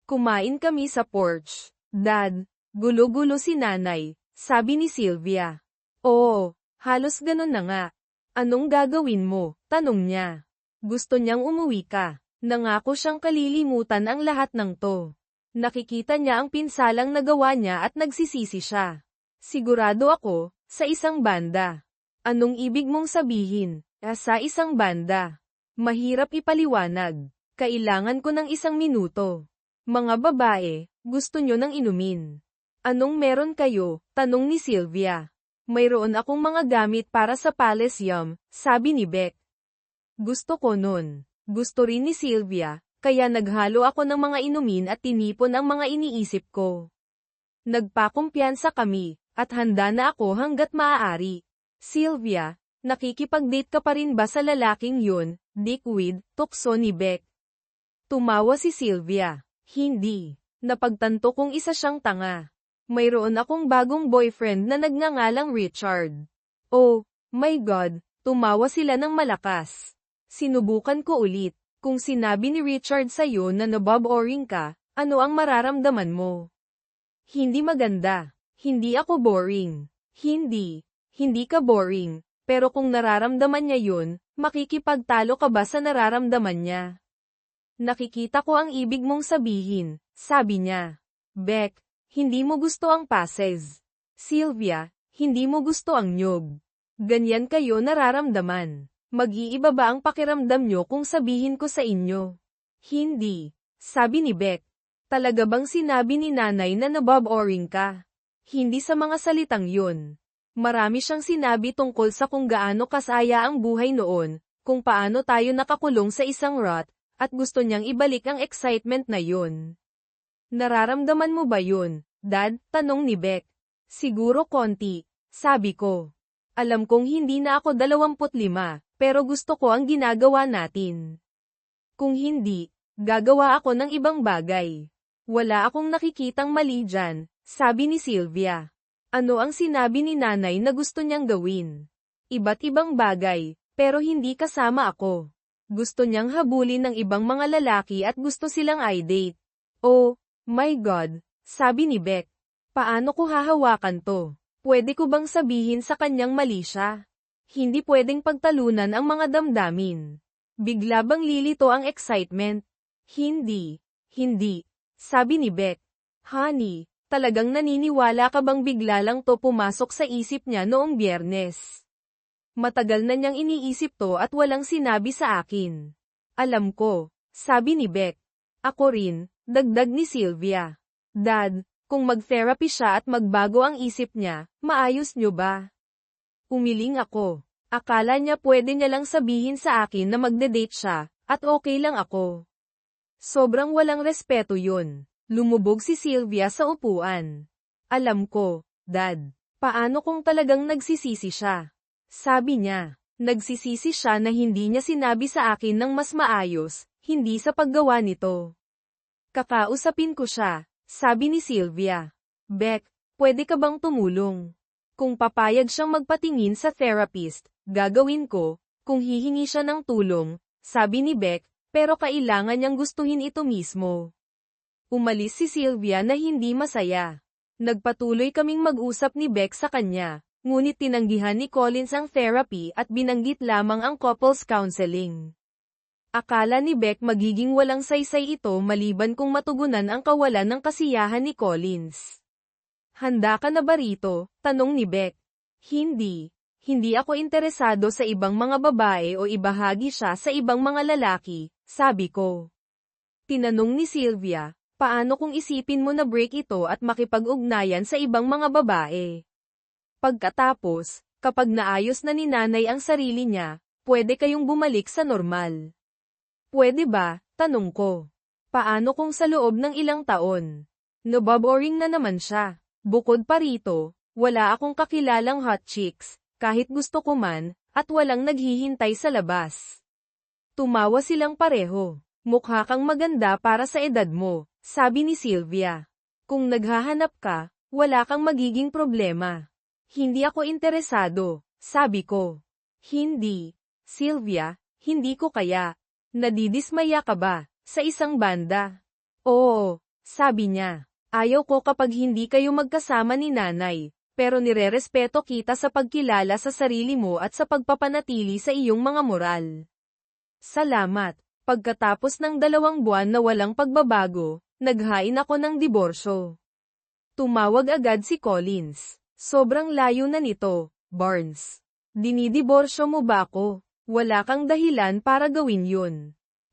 Kumain kami sa porch. Dad, gulo-gulo si nanay, sabi ni Sylvia. Oo, halos ganun na nga. Anong gagawin mo? Tanong niya. Gusto niyang umuwi ka. Nangako siyang kalilimutan ang lahat ng to. Nakikita niya ang pinsalang nagawa niya at nagsisisi siya. Sigurado ako, sa isang banda. Anong ibig mong sabihin? Sa isang banda. Mahirap ipaliwanag. Kailangan ko ng 1 minuto. Mga babae, gusto nyo ng inumin. Anong meron kayo? Tanong ni Sylvia. Mayroon akong mga gamit para sa Palace Yum, sabi ni Beck. Gusto ko nun. Gusto rin ni Sylvia, kaya naghalo ako ng mga inumin at tinipon ang mga iniisip ko. Nagpakumpiyansa kami, at handa na ako hanggat maaari. Sylvia, nakikipag-date ka pa rin ba sa lalaking yun, dickwit, tukso ni Beck? Tumawa si Sylvia. Hindi. Napagtanto kong isa siyang tanga. Mayroon akong bagong boyfriend na nagngangalang Richard. Oh, my God, tumawa sila ng malakas. Sinubukan ko ulit. Kung sinabi ni Richard sa'yo na naboboring ka, ano ang mararamdaman mo? Hindi maganda. Hindi ako boring. Hindi ka boring. Pero kung nararamdaman niya yun, makikipagtalo ka ba sa nararamdaman niya? Nakikita ko ang ibig mong sabihin, sabi niya. Beck, hindi mo gusto ang passes. Sylvia, hindi mo gusto ang nyog. Ganyan kayo nararamdaman. Mag-iiba ba ang pakiramdam nyo kung sabihin ko sa inyo? Hindi. Sabi ni Beck. Talaga bang sinabi ni nanay na naboboring ka? Hindi sa mga salitang yun. Marami siyang sinabi tungkol sa kung gaano kasaya ang buhay noon, kung paano tayo nakakulong sa isang rut, at gusto niyang ibalik ang excitement na yun. Nararamdaman mo ba yun, Dad? Tanong ni Beck. Siguro konti, sabi ko. Alam kong hindi na ako 25, pero gusto ko ang ginagawa natin. Kung hindi, gagawa ako ng ibang bagay. Wala akong nakikitang mali dyan, sabi ni Sylvia. Ano ang sinabi ni nanay na gusto niyang gawin? Iba't ibang bagay, pero hindi kasama ako. Gusto niyang habulin ng ibang mga lalaki at gusto silang i-date. Oh, my God, sabi ni Beck. Paano ko hahawakan to? Pwede ko bang sabihin sa kanyang mali siya? Hindi pwedeng pagtalunan ang mga damdamin. Bigla bang lilito ang excitement? Hindi. Sabi ni Beck. Honey, talagang naniniwala ka bang bigla lang to pumasok sa isip niya noong Biyernes? Matagal na niyang iniisip to at walang sinabi sa akin. Alam ko, sabi ni Beck. Ako rin, dagdag ni Sylvia. Dad, kung mag-therapy siya at magbago ang isip niya, maayos niyo ba? Umiling ako. Akala niya pwede niya lang sabihin sa akin na magde-date siya, at okay lang ako. Sobrang walang respeto yun. Lumubog si Sylvia sa upuan. Alam ko, Dad. Paano kung talagang nagsisisi siya? Sabi niya. Nagsisisi siya na hindi niya sinabi sa akin ng mas maayos, hindi sa paggawa nito. Kakausapin ko siya. Sabi ni Sylvia. Beck, pwede ka bang tumulong? Kung papayag siyang magpatingin sa therapist, gagawin ko, kung hihingi siya ng tulong, sabi ni Beck, pero kailangan niyang gustuhin ito mismo. Umalis si Sylvia na hindi masaya. Nagpatuloy kaming mag-usap ni Beck sa kanya, ngunit tinanggihan ni Collins ang therapy at binanggit lamang ang couples counseling. Akala ni Beck magiging walang saysay ito maliban kung matugunan ang kawalan ng kasiyahan ni Collins. Handa ka na ba rito? Tanong ni Beck. Hindi. Hindi ako interesado sa ibang mga babae o ibahagi siya sa ibang mga lalaki, sabi ko. Tinanong ni Sylvia, paano kung isipin mo na break ito at makipag-ugnayan sa ibang mga babae? Pagkatapos, kapag naayos na ni nanay ang sarili niya, pwede kayong bumalik sa normal. Pwede ba? Tanong ko. Paano kung sa loob ng ilang taon? Naboboring na naman siya. Bukod pa rito, wala akong kakilalang hot chicks, kahit gusto ko man, at walang naghihintay sa labas. Tumawa silang pareho. Mukha kang maganda para sa edad mo, sabi ni Sylvia. Kung naghahanap ka, wala kang magiging problema. Hindi ako interesado, sabi ko. Hindi. Sylvia, hindi ko kaya. Nadidismaya ka ba, sa isang banda? Oo, sabi niya. Ayaw ko kapag hindi kayo magkasama ni nanay, pero nirerespeto kita sa pagkilala sa sarili mo at sa pagpapanatili sa iyong mga moral. Salamat. Pagkatapos ng 2 buwan na walang pagbabago, naghain ako ng diborsyo. Tumawag agad si Collins. Sobrang layo na nito, Barnes. Dinidiborsyo mo ba ako? Wala kang dahilan para gawin yun.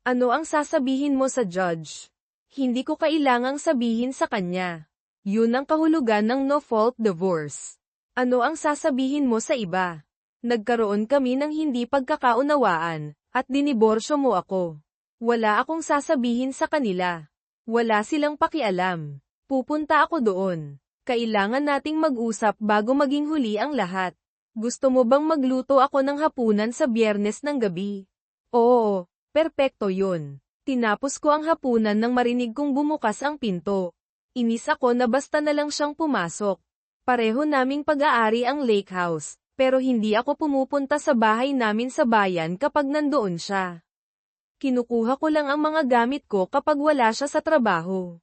Ano ang sasabihin mo sa judge? Hindi ko kailangang sabihin sa kanya. Yun ang kahulugan ng no-fault divorce. Ano ang sasabihin mo sa iba? Nagkaroon kami ng hindi pagkakaunawaan, at diniborsyo mo ako. Wala akong sasabihin sa kanila. Wala silang pakialam. Pupunta ako doon. Kailangan nating mag-usap bago maging huli ang lahat. Gusto mo bang magluto ako ng hapunan sa Biyernes ng gabi? Oo, perpekto yun. Tinapos ko ang hapunan nang marinig kong bumukas ang pinto. Inis ako na basta na lang siyang pumasok. Pareho naming pag-aari ang lake house, pero hindi ako pumupunta sa bahay namin sa bayan kapag nandoon siya. Kinukuha ko lang ang mga gamit ko kapag wala siya sa trabaho.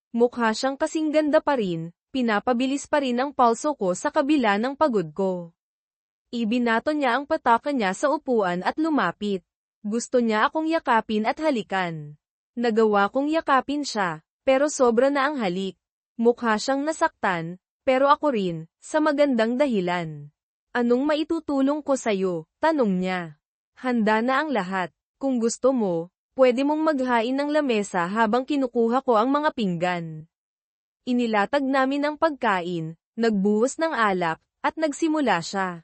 Mukha siyang kasing ganda pa rin, pinapabilis pa rin ang pulso ko sa kabila ng pagod ko. Ibinato niya ang pataka niya sa upuan at lumapit. Gusto niya akong yakapin at halikan. Nagawa kong yakapin siya, pero sobra na ang halik. Mukha siyang nasaktan, pero ako rin, sa magandang dahilan. Anong maitutulong ko sa'yo? Tanong niya. Handa na ang lahat. Kung gusto mo, pwede mong maghain ng lamesa habang kinukuha ko ang mga pinggan. Inilatag namin ang pagkain, nagbuhos ng alak, at nagsimula siya.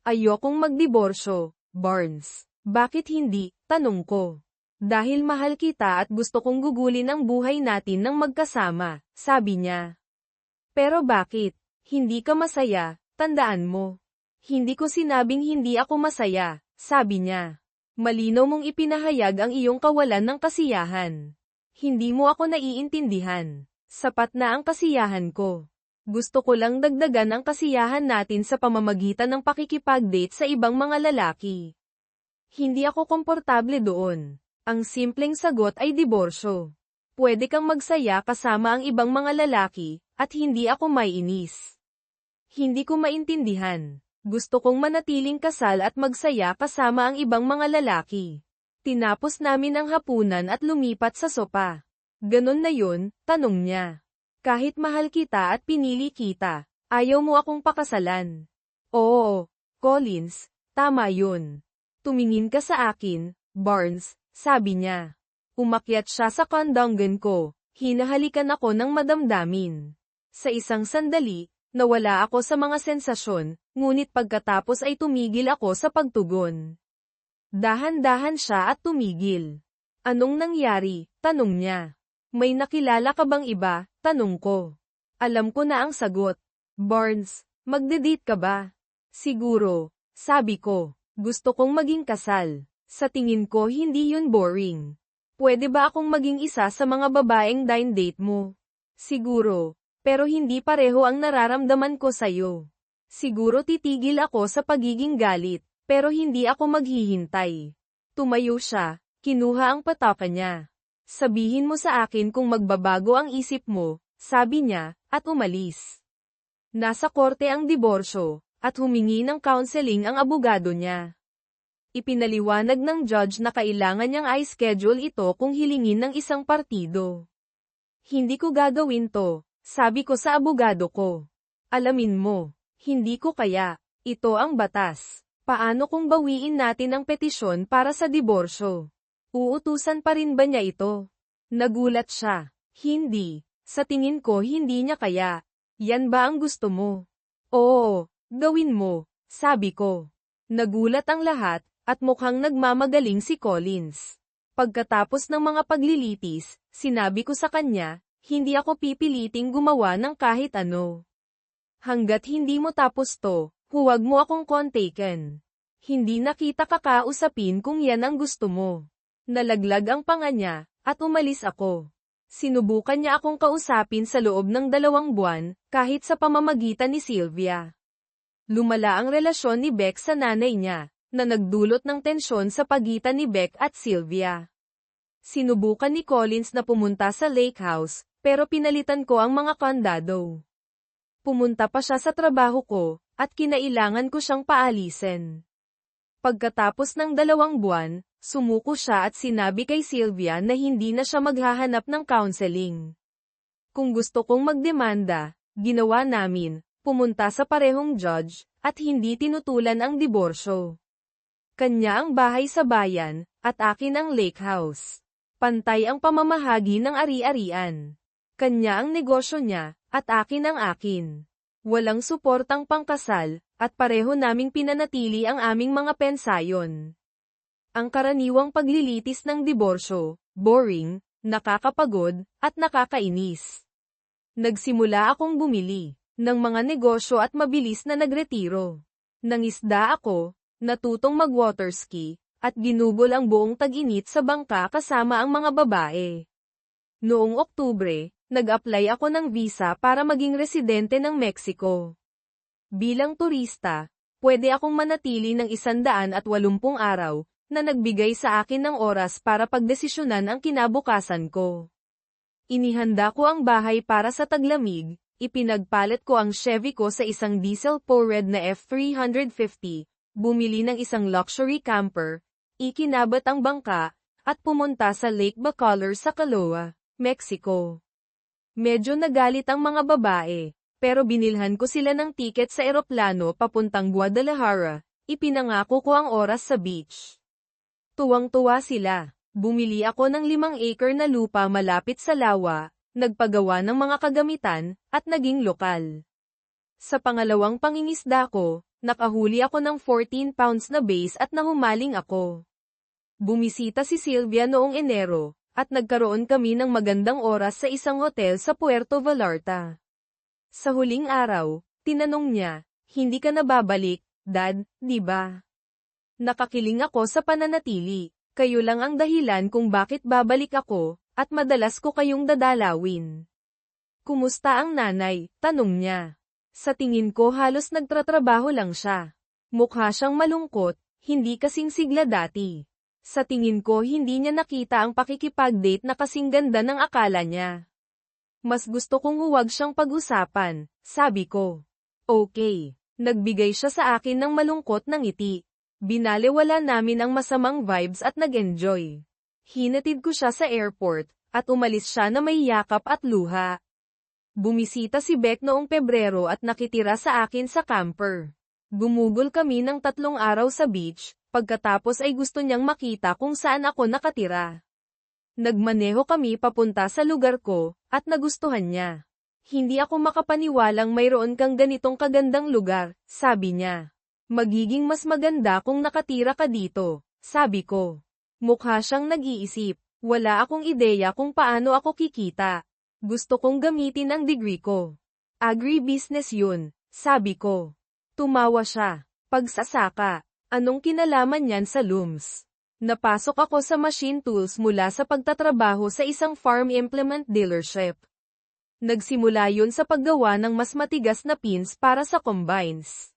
Ayokong magdiborsyo, Barnes. Bakit hindi? Tanong ko. Dahil mahal kita at gusto kong gugulin ang buhay natin ng magkasama, sabi niya. Pero bakit? Hindi ka masaya, tandaan mo. Hindi ko sinabing hindi ako masaya, sabi niya. Malinaw mong ipinahayag ang iyong kawalan ng kasiyahan. Hindi mo ako naiintindihan. Sapat na ang kasiyahan ko. Gusto ko lang dagdagan ang kasiyahan natin sa pamamagitan ng pakikipag-date sa ibang mga lalaki. Hindi ako komportable doon. Ang simpleng sagot ay diborsyo. Pwede kang magsaya kasama ang ibang mga lalaki, at hindi ako maiinis. Hindi ko maintindihan. Gusto kong manatiling kasal at magsaya kasama ang ibang mga lalaki. Tinapos namin ang hapunan at lumipat sa sopa. Ganon na yun, tanong niya. Kahit mahal kita at pinili kita, ayaw mo akong pakasalan. Oo, Collins, tama yun. Tumingin ka sa akin, Barnes, sabi niya. Umakyat siya sa kandanggan ko, hinahalikan ako ng madamdamin. Sa isang sandali, nawala ako sa mga sensasyon, ngunit pagkatapos ay tumigil ako sa pagtugon. Dahan-dahan siya at tumigil. Anong nangyari? Tanong niya. May nakilala ka bang iba? Tanong ko. Alam ko na ang sagot. Barnes, magde-date ka ba? Siguro, sabi ko. Gusto kong maging kasal. Sa tingin ko hindi yun boring. Pwede ba akong maging isa sa mga babaeng date mo? Siguro, pero hindi pareho ang nararamdaman ko sa'yo. Siguro titigil ako sa pagiging galit, pero hindi ako maghihintay. Tumayo siya, kinuha ang pataka niya. Sabihin mo sa akin kung magbabago ang isip mo, sabi niya, at umalis. Nasa korte ang diborsyo, at humingi ng counseling ang abogado niya. Ipinaliwanag ng judge na kailangan niyang i-schedule ito kung hilingin ng isang partido. Hindi ko gagawin to, sabi ko sa abogado ko. Alamin mo, hindi ko kaya, ito ang batas. Paano kung bawiin natin ang petisyon para sa diborsyo? Uutusan pa rin ba niya ito? Nagulat siya. Hindi. Sa tingin ko hindi niya kaya. Yan ba ang gusto mo? Oo, gawin mo, sabi ko. Nagulat ang lahat, at mukhang nagmamagaling si Collins. Pagkatapos ng mga paglilitis, sinabi ko sa kanya, hindi ako pipiliting gumawa ng kahit ano. Hanggat hindi mo tapos to, huwag mo akong kontaken. Hindi na kita kakausapin kung yan ang gusto mo. Nalaglag ang panga niya, at umalis ako. Sinubukan niya akong kausapin sa loob ng 2 buwan, kahit sa pamamagitan ni Sylvia. Lumala ang relasyon ni Beck sa nanay niya, na nagdulot ng tensyon sa pagitan ni Beck at Sylvia. Sinubukan ni Collins na pumunta sa lake house, pero pinalitan ko ang mga kandado. Pumunta pa siya sa trabaho ko, at kinailangan ko siyang paalisin. Pagkatapos ng 2 buwan, sumuko siya at sinabi kay Sylvia na hindi na siya maghahanap ng counseling. Kung gusto kong magdemanda, ginawa namin, pumunta sa parehong judge, at hindi tinutulan ang diborsyo. Kanya ang bahay sa bayan, at akin ang lake house. Pantay ang pamamahagi ng ari-arian. Kanya ang negosyo niya, at akin ang akin. Walang suportang pangkasal, at pareho naming pinanatili ang aming mga pensayon. Ang karaniwang paglilitis ng diborsyo, boring, nakakapagod, at nakakainis. Nagsimula akong bumili ng mga negosyo at mabilis na nagretiro. Nangisda ako, natutong mag-waterski, at ginugol ang buong tag-init sa bangka kasama ang mga babae. Noong Oktubre, nag-apply ako ng visa para maging residente ng Mexico. Bilang turista, pwede akong manatili ng 180 araw, na nagbigay sa akin ng oras para pagdesisyonan ang kinabukasan ko. Inihanda ko ang bahay para sa taglamig, ipinagpalit ko ang Chevy ko sa isang diesel po-red na F350, bumili ng isang luxury camper, ikinabat ang bangka, at pumunta sa Lake Bacolor sa Calooa, Mexico. Medyo nagalit ang mga babae, pero binilhan ko sila ng tiket sa eroplano papuntang Guadalajara, ipinangako ko ang oras sa beach. Tuwang-tuwa sila. Bumili ako ng 5 acre na lupa malapit sa lawa, nagpagawa ng mga kagamitan, at naging lokal. Sa pangalawang pangingisda ko, nakahuli ako ng 14 pounds na bass at nahumaling ako. Bumisita si Sylvia noong Enero, at nagkaroon kami ng magandang oras sa isang hotel sa Puerto Vallarta. Sa huling araw, tinanong niya, "Hindi ka na babalik, Dad, di ba?" Nakakiling ako sa pananatili. Kayo lang ang dahilan kung bakit babalik ako, at madalas ko kayong dadalawin. Kumusta ang nanay? Tanong niya. Sa tingin ko halos nagtratrabaho lang siya. Mukha siyang malungkot, hindi kasing sigla dati. Sa tingin ko hindi niya nakita ang pakikipag-date na kasing ganda ng akala niya. Mas gusto kong huwag siyang pag-usapan, sabi ko. Okay. Nagbigay siya sa akin ng malungkot na ngiti. Binalewala namin ang masamang vibes at nag-enjoy. Hinatid ko siya sa airport, at umalis siya na may yakap at luha. Bumisita si Beck noong Pebrero at nakitira sa akin sa camper. Gumugol kami ng 3 araw sa beach, pagkatapos ay gusto niyang makita kung saan ako nakatira. Nagmaneho kami papunta sa lugar ko, at nagustuhan niya. Hindi ako makapaniwalang mayroon kang ganitong kagandang lugar, sabi niya. Magiging mas maganda kung nakatira ka dito, sabi ko. Mukha siyang nag-iisip. Wala akong ideya kung paano ako kikita. Gusto kong gamitin ang degree ko. Agribusiness yun, sabi ko. Tumawa siya. Pagsasaka. Anong kinalaman niyan sa looms? Napasok ako sa machine tools mula sa pagtatrabaho sa isang farm implement dealership. Nagsimula yun sa paggawa ng mas matigas na pins para sa combines.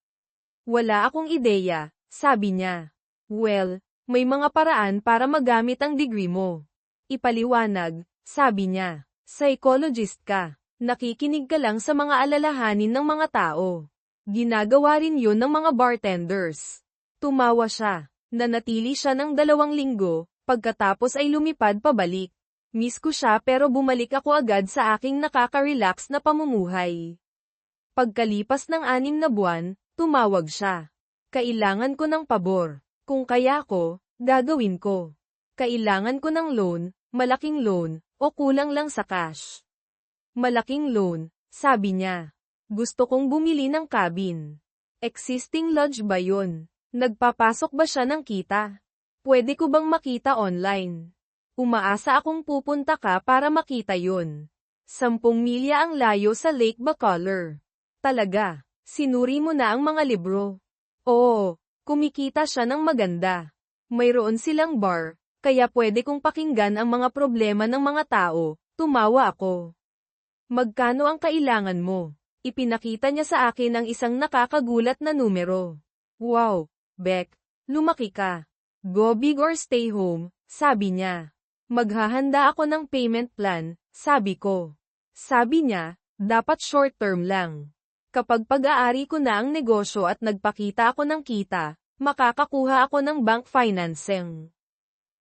Wala akong ideya, sabi niya. Well, may mga paraan para magamit ang degree mo. Ipaliwanag, sabi niya. Psychologist ka. Nakikinig ka lang sa mga alalahanin ng mga tao. Ginagawa rin yun ng mga bartenders. Tumawa siya. Nanatili siya ng 2 linggo, pagkatapos ay lumipad pabalik. Miss ko siya pero bumalik ako agad sa aking nakaka-relax na pamumuhay. Pagkalipas ng 6 na buwan, tumawag siya. Kailangan ko ng pabor. Kung kaya ko, gagawin ko. Kailangan ko ng loan, malaking loan, o kulang lang sa cash. Malaking loan, sabi niya. Gusto kong bumili ng cabin. Existing lodge ba yun? Nagpapasok ba siya ng kita? Pwede ko bang makita online? Umaasa akong pupunta ka para makita yun. 10 milya ang layo sa Lake Bacolor. Talaga. Sinuri mo na ang mga libro. Oo, kumikita siya ng maganda. Mayroon silang bar, kaya pwede kong pakinggan ang mga problema ng mga tao. Tumawa ako. Magkano ang kailangan mo? Ipinakita niya sa akin ang isang nakakagulat na numero. Wow, Beck, lumaki ka. Go big or stay home, sabi niya. Maghahanda ako ng payment plan, sabi ko. Sabi niya, dapat short term lang. Kapag pag-aari ko na ang negosyo at nagpakita ako ng kita, makakakuha ako ng bank financing.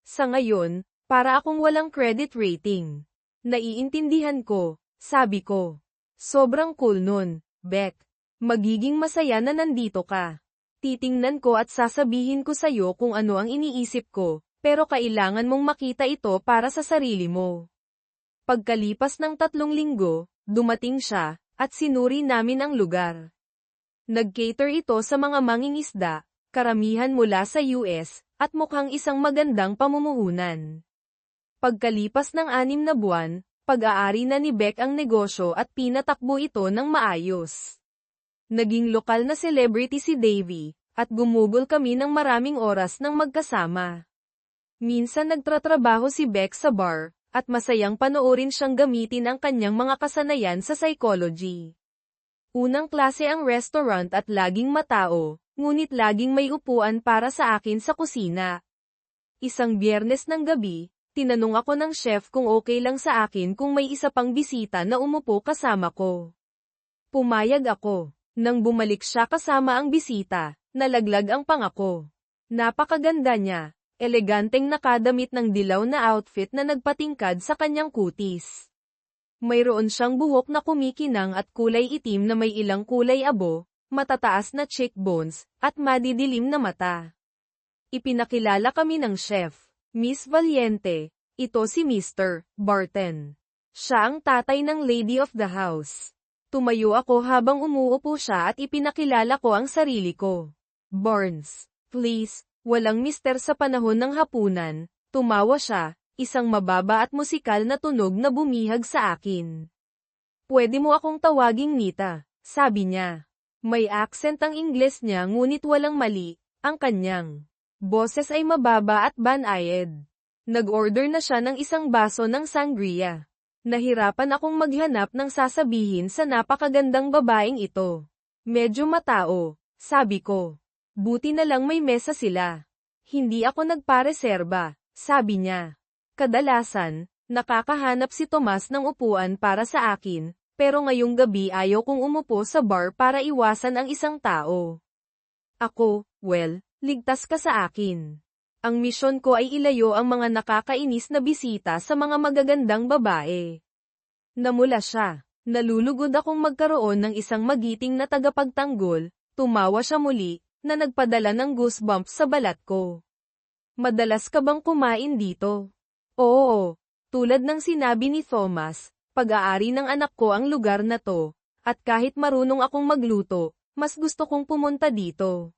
Sa ngayon, para akong walang credit rating. Naiintindihan ko, sabi ko. Sobrang cool nun, Beck. Magiging masaya na nandito ka. Titingnan ko at sasabihin ko sa'yo kung ano ang iniisip ko, pero kailangan mong makita ito para sa sarili mo. Pagkalipas ng 3 linggo, dumating siya, at sinuri namin ang lugar. Nag-cater ito sa mga mangingisda, karamihan mula sa US, at mukhang isang magandang pamumuhunan. Pagkalipas ng 6 na buwan, pag-aari na ni Beck ang negosyo at pinatakbo ito ng maayos. Naging lokal na celebrity si Davey, at gumugol kami ng maraming oras ng magkasama. Minsan nagtratrabaho si Beck sa bar, at masayang panoorin siyang gamitin ang kanyang mga kasanayan sa psychology. Unang klase ang restaurant at laging matao, ngunit laging may upuan para sa akin sa kusina. Isang Biyernes ng gabi, tinanong ako ng chef kung okay lang sa akin kung may isa pang bisita na umupo kasama ko. Pumayag ako. Nang bumalik siya kasama ang bisita, nalaglag ang pangako. Napakaganda niya, eleganteng nakadamit ng dilaw na outfit na nagpatingkad sa kanyang kutis. Mayroon siyang buhok na kumikinang at kulay itim na may ilang kulay abo, matataas na cheekbones, at madidilim na mata. Ipinakilala kami ng chef, Miss Valiente. Ito si Mr. Barton. Siya ang tatay ng lady of the house. Tumayo ako habang umuupo siya at ipinakilala ko ang sarili ko. Barnes, please, walang mister sa panahon ng hapunan. Tumawa siya, isang mababa at musikal na tunog na bumihag sa akin. Pwede mo akong tawaging Nita, sabi niya. May accent ang Ingles niya ngunit walang mali, ang kanyang boses ay mababa at banayad. Nag-order na siya ng isang baso ng sangria. Nahirapan akong maghanap ng sasabihin sa napakagandang babaeng ito. Medyo matao, sabi ko. Buti na lang may mesa sila. Hindi ako nagpareserba, sabi niya. Kadalasan, nakakahanap si Tomas ng upuan para sa akin, pero ngayong gabi ayaw kong umupo sa bar para iwasan ang isang tao. Ako, well, ligtas ka sa akin. Ang misyon ko ay ilayo ang mga nakakainis na bisita sa mga magagandang babae. Namula siya. Nalulugod akong magkaroon ng isang magiting na tagapagtanggol, tumawa siya muli, na nagpadala ng goosebumps sa balat ko. Madalas ka bang kumain dito? Oo, tulad ng sinabi ni Thomas, pag-aari ng anak ko ang lugar na to, at kahit marunong akong magluto, mas gusto kong pumunta dito.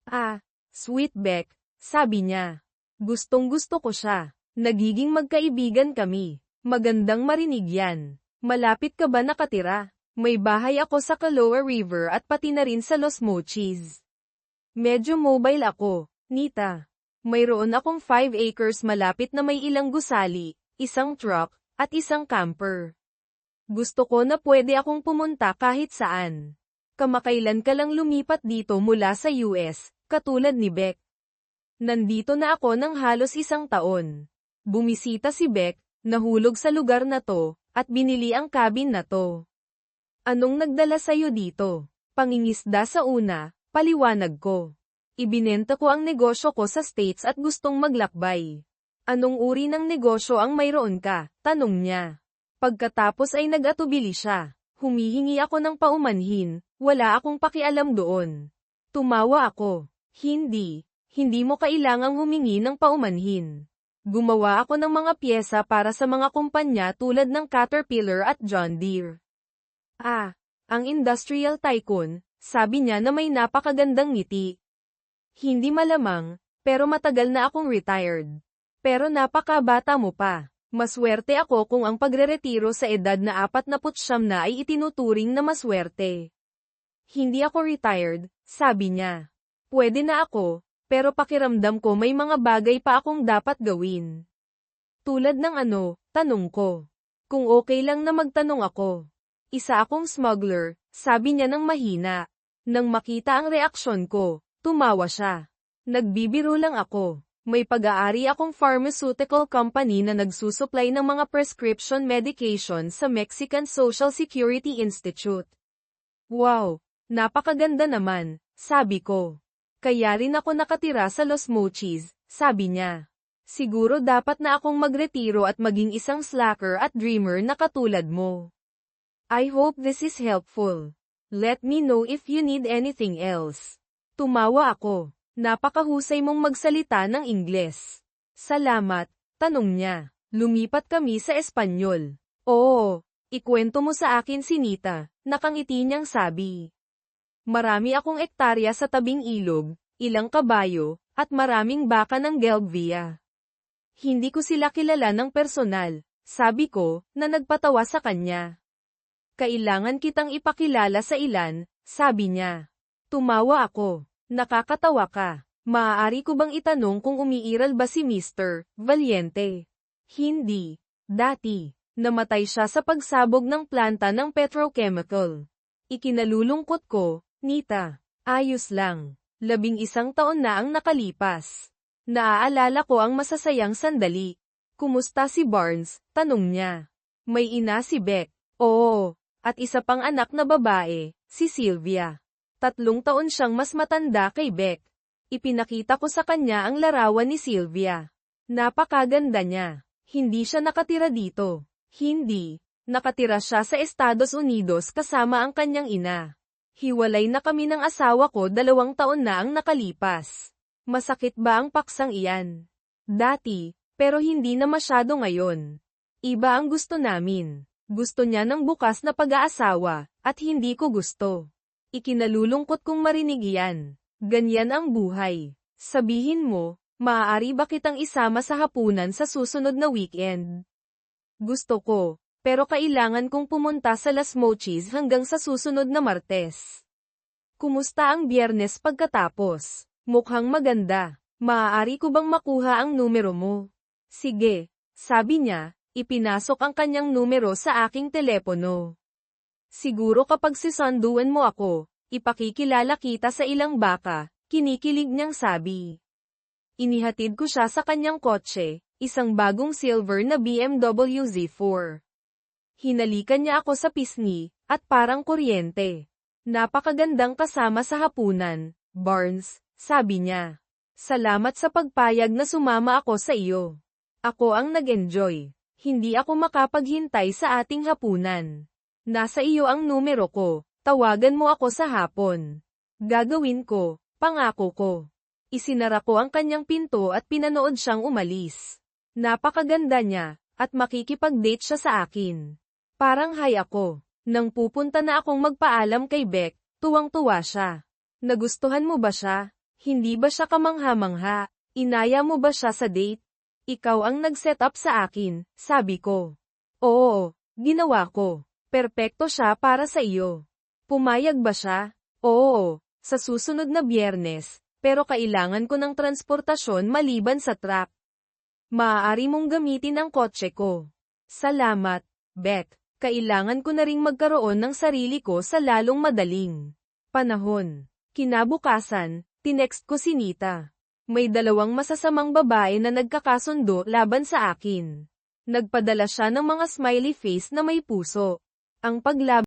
Ah, sweet Beck. Sabi niya. Gustong-gusto ko siya. Nagiging magkaibigan kami. Magandang marinig yan. Malapit ka ba nakatira? May bahay ako sa Kaloa River at pati na rin sa Los Mochis. Medyo mobile ako, Nita. Mayroon akong 5 acres malapit na may ilang gusali, isang truck, at isang camper. Gusto ko na pwede akong pumunta kahit saan. Kamakailan ka lang lumipat dito mula sa US, katulad ni Beck. Nandito na ako ng halos 1 taon. Bumisita si Beck, nahulog sa lugar na to, at binili ang cabin na to. Anong nagdala sa'yo dito? Pangingisda sa una, paliwanag ko. Ibinenta ko ang negosyo ko sa States at gustong maglakbay. Anong uri ng negosyo ang mayroon ka? Tanong niya. Pagkatapos ay nag-atubili siya. Humihingi ako ng paumanhin, wala akong pakialam doon. Tumawa ako. Hindi mo kailangang humingi ng paumanhin. Gumawa ako ng mga pyesa para sa mga kumpanya tulad ng Caterpillar at John Deere. Ah, ang industrial tycoon, sabi niya na may napakagandang ngiti. Hindi malamang, pero matagal na akong retired. Pero napakabata mo pa. Maswerte ako kung ang pagreretiro sa edad na 49 na ay itinuturing na maswerte. Hindi ako retired, sabi niya. Pwede na ako. Pero pakiramdam ko may mga bagay pa akong dapat gawin. Tulad ng ano, tanong ko. Kung okay lang na magtanong ako. Isa akong smuggler, sabi niya ng mahina. Nang makita ang reaksyon ko, tumawa siya. Nagbibiro lang ako. May pag-aari akong pharmaceutical company na nagsusupply ng mga prescription medication sa Mexican Social Security Institute. Wow, napakaganda naman, sabi ko. Kaya rin ako nakatira sa Los Mochis, sabi niya. Siguro dapat na akong magretiro at maging isang slacker at dreamer na katulad mo. I hope this is helpful. Let me know if you need anything else. Tumawa ako. Napakahusay mong magsalita ng Ingles. Salamat, tanong niya. Lumipat kami sa Espanyol. Oo, ikwento mo sa akin si Nita, nakangiti niyang sabi. Marami akong ektarya sa tabing ilog, ilang kabayo, at maraming baka ng Gelbvia. Hindi ko sila kilala ng personal, sabi ko, na nagpatawa sa kanya. Kailangan kitang ipakilala sa ilan, sabi niya. Tumawa ako. Nakakatawa ka. Maaari ko bang itanong kung umiiral ba si Mr. Valiente? Hindi. Dati, namatay siya sa pagsabog ng planta ng petrochemical. Ikinalulungkot ko, Nita. Ayos lang. 11 taon na ang nakalipas. Naaalala ko ang masasayang sandali. Kumusta si Barnes? Tanong niya. May ina si Beck. Oo. At isa pang anak na babae, si Sylvia. 3 taon siyang mas matanda kay Beck. Ipinakita ko sa kanya ang larawan ni Sylvia. Napakaganda niya. Hindi siya nakatira dito. Hindi. Nakatira siya sa Estados Unidos kasama ang kanyang ina. Hiwalay na kami ng asawa ko 2 taon na ang nakalipas. Masakit ba ang paksang iyan? Dati, pero hindi na masyado ngayon. Iba ang gusto namin. Gusto niya ng bukas na pag-aasawa, at hindi ko gusto. Ikinalulungkot kong marinig iyan. Ganyan ang buhay. Sabihin mo, maaari ba kitang isama sa hapunan sa susunod na weekend? Gusto ko, pero kailangan kong pumunta sa Las Mochis hanggang sa susunod na Martes. Kumusta ang Biyernes pagkatapos? Mukhang maganda. Maaari ko bang makuha ang numero mo? Sige, sabi niya, ipinasok ang kanyang numero sa aking telepono. Siguro kapag sisunduan mo ako, ipakikilala kita sa ilang baka, kinikilig niyang sabi. Inihatid ko siya sa kanyang kotse, isang bagong silver na BMW Z4. Hinalikan niya ako sa pisngi, at parang kuryente. Napakagandang kasama sa hapunan, Barnes, sabi niya. Salamat sa pagpayag na sumama ako sa iyo. Ako ang nag-enjoy. Hindi ako makapaghintay sa ating hapunan. Nasa iyo ang numero ko, tawagan mo ako sa hapon. Gagawin ko, pangako ko. Isinara ko ang kanyang pinto at pinanood siyang umalis. Napakaganda niya, at makikipag-date siya sa akin. Parang high ako. Nang pupunta na akong magpaalam kay Beck, tuwang-tuwa siya. Nagustuhan mo ba siya? Hindi ba siya kamangha-mangha? Inaya mo ba siya sa date? Ikaw ang nag-set up sa akin, sabi ko. Oo, ginawa ko. Perpekto siya para sa iyo. Pumayag ba siya? Oo, sa susunod na Biyernes, pero kailangan ko ng transportasyon maliban sa truck. Maaari mong gamitin ang kotse ko. Salamat, Beck. Kailangan ko na ring magkaroon ng sarili ko sa lalong madaling panahon. Kinabukasan, tinext ko si Nita. May 2 masasamang babae na nagkakasundo laban sa akin. Nagpadala siya ng mga smiley face na may puso. Ang paglaban